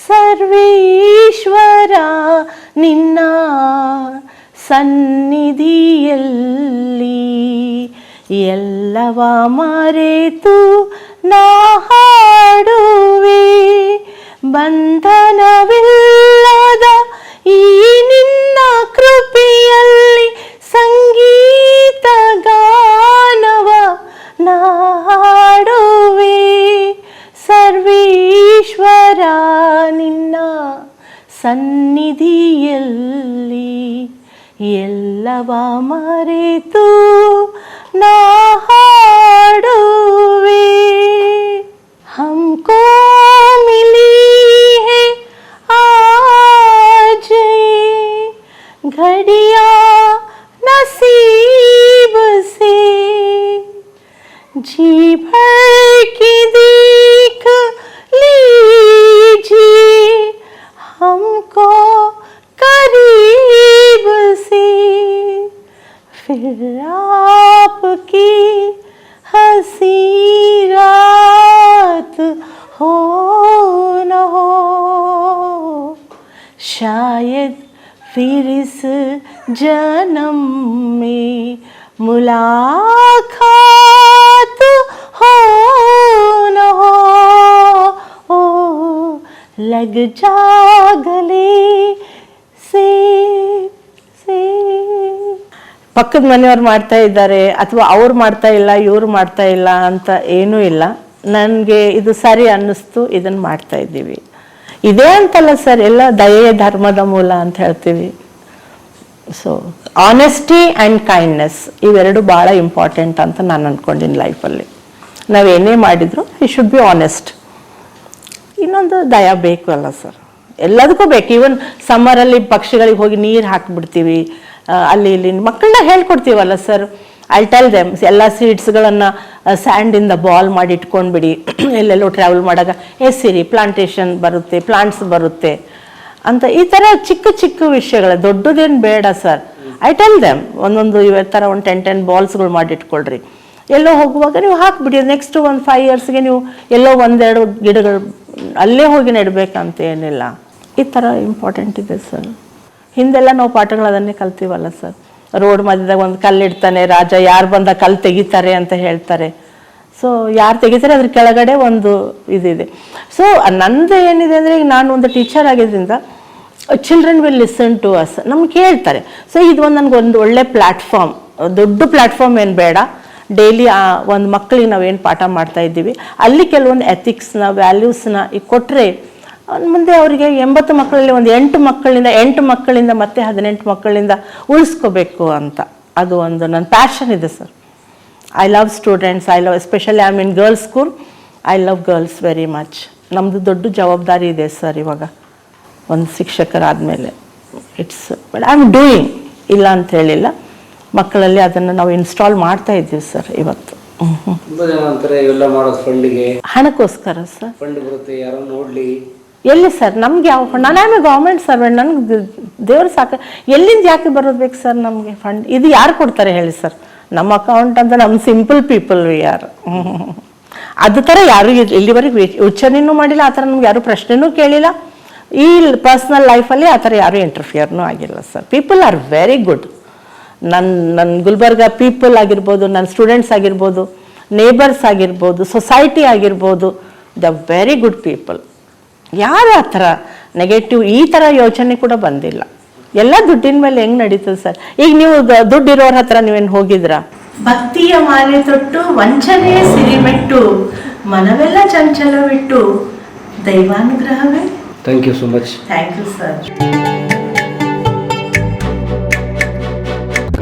ಸರ್ವೇಶ್ವರ ನಿನ್ನ ಸನ್ನಿಧಿಯಲ್ಲಿ ಎಲ್ಲವ ಮರೆತು ನಾ ಹಾಡುವೆ. ಬಂಧನವಿಲ್ಲದ ಈ ನಿನ್ನ ಕೃಪೆಯಲ್ಲಿ ಸಂಗೀತ ಗಾನವ ನಾ ಹಾಡುವೆ. ಸರ್ವೇಶ್ವರ ನಿನ್ನ ಸನ್ನಿಧಿಯಲ್ಲಿ ಎಲ್ಲವ ಮರೆತು ನಾ ಹಾಡುವೆ. हमको मिली है आज घड़िया नसीब से, जी भर की देख लीजिए हमको करीब से, फिर आपकी हंसी रात हो न हो. शायद फिर इस जन्म में मुलाकात हो न हो लग जा गले से ಪಕ್ಕದ ಮನೆಯವ್ರು ಮಾಡ್ತಾ ಇದ್ದಾರೆ ಅಥವಾ ಅವ್ರು ಮಾಡ್ತಾ ಇಲ್ಲ ಇವ್ರು ಮಾಡ್ತಾ ಇಲ್ಲ ಅಂತ ಏನೂ ಇಲ್ಲ. ನನಗೆ ಇದು ಸರಿ ಅನ್ನಿಸ್ತು, ಇದನ್ನು ಮಾಡ್ತಾ ಇದ್ದೀವಿ. ಇದೇ ಅಂತಲ್ಲ ಸರ್, ಎಲ್ಲ ದಯೆಯ ಧರ್ಮದ ಮೂಲ ಅಂತ ಹೇಳ್ತೀವಿ. ಸೊ ಆನೆಸ್ಟಿ ಆ್ಯಂಡ್ ಕೈಂಡ್ನೆಸ್ ಇವೆರಡು ಭಾಳ ಇಂಪಾರ್ಟೆಂಟ್ ಅಂತ ನಾನು ಅಂದ್ಕೊಂಡಿನಿ ಲೈಫಲ್ಲಿ. ನಾವೇನೇ ಮಾಡಿದ್ರು ಈ ಶುಡ್ ಬಿ ಆನೆಸ್ಟ್. ಇನ್ನೊಂದು ದಯ ಬೇಕು ಅಲ್ಲ ಸರ್, ಎಲ್ಲದಕ್ಕೂ ಬೇಕು. ಈವನ್ ಸಮ್ಮರಲ್ಲಿ ಪಕ್ಷಿಗಳಿಗೆ ಹೋಗಿ ನೀರು ಹಾಕಿಬಿಡ್ತೀವಿ, ಅಲ್ಲಿ ಇಲ್ಲಿ ಮಕ್ಕಳನ್ನ ಹೇಳ್ಕೊಡ್ತೀವಲ್ಲ ಸರ್. ಐ ಟೆಲ್ ದೆಮ್ ಎಲ್ಲ ಸೀಡ್ಸ್ಗಳನ್ನು ಸ್ಯಾಂಡಿಂದ ಬಾಲ್ ಮಾಡಿ ಇಟ್ಕೊಂಡ್ಬಿಡಿ, ಎಲ್ಲೆಲ್ಲೋ ಟ್ರಾವೆಲ್ ಮಾಡಾಗ ಎಸಿರಿ ಪ್ಲಾಂಟೇಶನ್ ಬರುತ್ತೆ, ಪ್ಲಾಂಟ್ಸ್ ಬರುತ್ತೆ ಅಂತ. ಈ ಥರ ಚಿಕ್ಕ ಚಿಕ್ಕ ವಿಷಯಗಳು, ದೊಡ್ಡದೇನು ಬೇಡ ಸರ್. ಐ ಟೆಲ್ ದೆಮ್ ಒಂದೊಂದು ಇವ ಥರ ಒಂದು 10 ಬಾಲ್ಸ್ಗಳು ಮಾಡಿಟ್ಕೊಳ್ರಿ. ಎಲ್ಲೋ ಹೋಗುವಾಗ ನೀವು ಹಾಕಿಬಿಡಿ, ನೆಕ್ಸ್ಟ್ ಒಂದು 5 yearsಗೆ ನೀವು ಎಲ್ಲೋ 1-2 ಗಿಡಗಳು ಅಲ್ಲೇ ಹೋಗಿ ನೆಡಬೇಕಂತ ಏನಿಲ್ಲ. ಈ ಥರ ಇಂಪಾರ್ಟೆಂಟ್ ಇದೆ ಸರ್. ಹಿಂದೆಲ್ಲ ನಾವು ಪಾಠಗಳು ಅದನ್ನೇ ಕಲ್ತೀವಲ್ಲ ಸರ್. ರೋಡ್ ಮಧ್ಯದಾಗ ಒಂದು ಕಲ್ಲಿಡ್ತಾನೆ ರಾಜ, ಯಾರು ಬಂದ ಕಲ್ಲು ತೆಗಿತಾರೆ ಅಂತ ಹೇಳ್ತಾರೆ. ಸೊ ಯಾರು ತೆಗಿತಾರೆ ಅದ್ರ ಕೆಳಗಡೆ ಒಂದು ಇದಿದೆ. ಸೊ ನಂದು ಏನಿದೆ ಅಂದರೆ, ಈಗ ನಾನು ಒಂದು ಟೀಚರ್ ಆಗಿದ್ದರಿಂದ children will listen to us, ನಮ್ಗೆ ಕೇಳ್ತಾರೆ. ಸೊ ಇದು ನನಗೊಂದು ಒಳ್ಳೆ ಪ್ಲ್ಯಾಟ್ಫಾರ್ಮ್, ದೊಡ್ಡ ಪ್ಲ್ಯಾಟ್ಫಾರ್ಮ್ ಏನು ಬೇಡ. ಡೈಲಿ ಒಂದು ಮಕ್ಕಳಿಗೆ ನಾವೇನು ಪಾಠ ಮಾಡ್ತಾ ಇದ್ದೀವಿ ಅಲ್ಲಿ ಕೆಲವೊಂದು ಎಥಿಕ್ಸ್ನ ವ್ಯಾಲ್ಯೂಸ್ನ ಈಗ ಕೊಟ್ಟರೆ ಮುಂದೆ ಅವರಿಗೆ 80 ಮಕ್ಕಳಲ್ಲಿ ಒಂದು 8 ಮಕ್ಕಳಿಂದ ಮತ್ತೆ 18 ಮಕ್ಕಳಿಂದ ಉಳಿಸ್ಕೋಬೇಕು ಅಂತ. ಅದು ಒಂದು ನನ್ನ ಪ್ಯಾಷನ್ ಇದೆ sir. I love students, I love especially I am in girls school. I love girls very much. ನಮ್ಮದು ದೊಡ್ಡ ಜವಾಬ್ದಾರಿ ಇದೆ ಸರ್ ಇವಾಗ ಒಂದು ಶಿಕ್ಷಕರಾದಮೇಲೆ. It's but I am doing, ಇಲ್ಲ ಅಂತ ಹೇಳಿಲ್ಲ. ಮಕ್ಕಳಲ್ಲಿ ಅದನ್ನು ನಾವು ಇನ್ಸ್ಟಾಲ್ ಮಾಡ್ತಾ ಇದ್ದೀವಿ ಸರ್ ಇವತ್ತು. ತುಂಬಾ ಜನ ಅಂತಾರೆ ಇವೆಲ್ಲ ಮಾಡೋದು ಫಂಡಿಗೆ, ಹಣಕ್ಕೋಸ್ಕರ ಸರ್. ಫಂಡ್ ಬರುತ್ತೆ ಯಾರೋ ನೋಡ್ಲಿ, ಎಲ್ಲಿ ಸರ್ ನಮ್ಗೆ ಯಾವ ಫಂಡ್? ನಾನು ಗೌರ್ಮೆಂಟ್ ಸರ್ವೆಂಟ್, ನನಗೆ ದೇವ್ರು ಸಾಕು. ಎಲ್ಲಿಂದ ಯಾಕೆ ಬರೋದು ಬೇಕು ಸರ್ ನಮಗೆ ಫಂಡ್? ಇದು ಯಾರು ಕೊಡ್ತಾರೆ ಹೇಳಿ ಸರ್? ನಮ್ಮ ಅಕೌಂಟ್ ಅಂತ ನಮ್ಮ ಸಿಂಪಲ್ ಪೀಪಲ್ ವಿ ಆರ್. ಅದು ಥರ ಯಾರು ಇಲ್ಲಿವರೆಗೆ ಯೋಚನೆನೂ ಮಾಡಿಲ್ಲ, ಆ ಥರ ನಮ್ಗೆ ಯಾರು ಪ್ರಶ್ನೆನೂ ಕೇಳಿಲ್ಲ. ಈ ಪರ್ಸ್ನಲ್ ಲೈಫಲ್ಲಿ ಆ ಥರ ಯಾರೂ ಇಂಟರ್ಫಿಯರ್ನೂ ಆಗಿಲ್ಲ sir. People are very good. ನನ್ನ ಗುಲ್ಬರ್ಗ ಪೀಪಲ್ ಆಗಿರ್ಬೋದು, ನನ್ನ ಸ್ಟೂಡೆಂಟ್ಸ್ ಆಗಿರ್ಬೋದು, ನೇಬರ್ಸ್ ಆಗಿರ್ಬೋದು, ಸೊಸೈಟಿ ಆಗಿರ್ಬೋದು, ದ ವೆರಿ ಗುಡ್ ಪೀಪಲ್. ಯಾರು ಆ ಥರ ನೆಗೆಟಿವ್ ಈ ಥರ ಯೋಚನೆ ಕೂಡ ಬಂದಿಲ್ಲ. ಎಲ್ಲ ದುಡ್ಡಿನ ಮೇಲೆ ಹೆಂಗೆ ನಡೀತದೆ ಸರ್? ಈಗ ನೀವು ದುಡ್ಡಿರೋರ ಹತ್ರ ನೀವೇನು ಹೋಗಿದ್ರಾ? ಭಕ್ತಿಯ ಮಾಲೆ ತೊಟ್ಟು ವಂಚನೆಯ ಸಿರಿಮೆಟ್ಟು ಮನವೆಲ್ಲ ಚಂಚಲವಿಟ್ಟು ದೈವಾನುಗ್ರಹವೇ. Thank you so much. Thank you sir.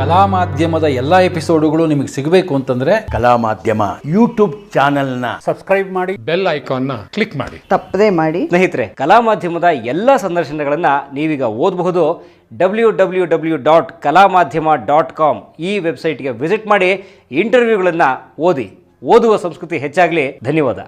ಕಲಾ ಮಾಧ್ಯಮದ ಎಲ್ಲಾ ಎಪಿಸೋಡುಗಳು ನಿಮಗೆ ಸಿಗಬೇಕು ಅಂತಂದ್ರೆ ಕಲಾ ಮಾಧ್ಯಮ ಯೂಟ್ಯೂಬ್ ಚಾನೆಲ್ನ ಸಬ್ಸ್ಕ್ರೈಬ್ ಮಾಡಿ, ಬೆಲ್ ಐಕಾನ್ನ ಕ್ಲಿಕ್ ಮಾಡಿ, ತಪ್ಪದೇ ಮಾಡಿ. ಸ್ನೇಹಿತರೆ, ಕಲಾ ಮಾಧ್ಯಮದ ಎಲ್ಲ ಸಂದರ್ಶನಗಳನ್ನು ನೀವೀಗ ಓದಬಹುದು. www.kalamadhyama.com ಈ ವೆಬ್ಸೈಟ್ಗೆ ವಿಸಿಟ್ ಮಾಡಿ ಇಂಟರ್ವ್ಯೂಗಳನ್ನು ಓದಿ. ಓದುವ ಸಂಸ್ಕೃತಿ ಹೆಚ್ಚಾಗಲಿ. ಧನ್ಯವಾದ.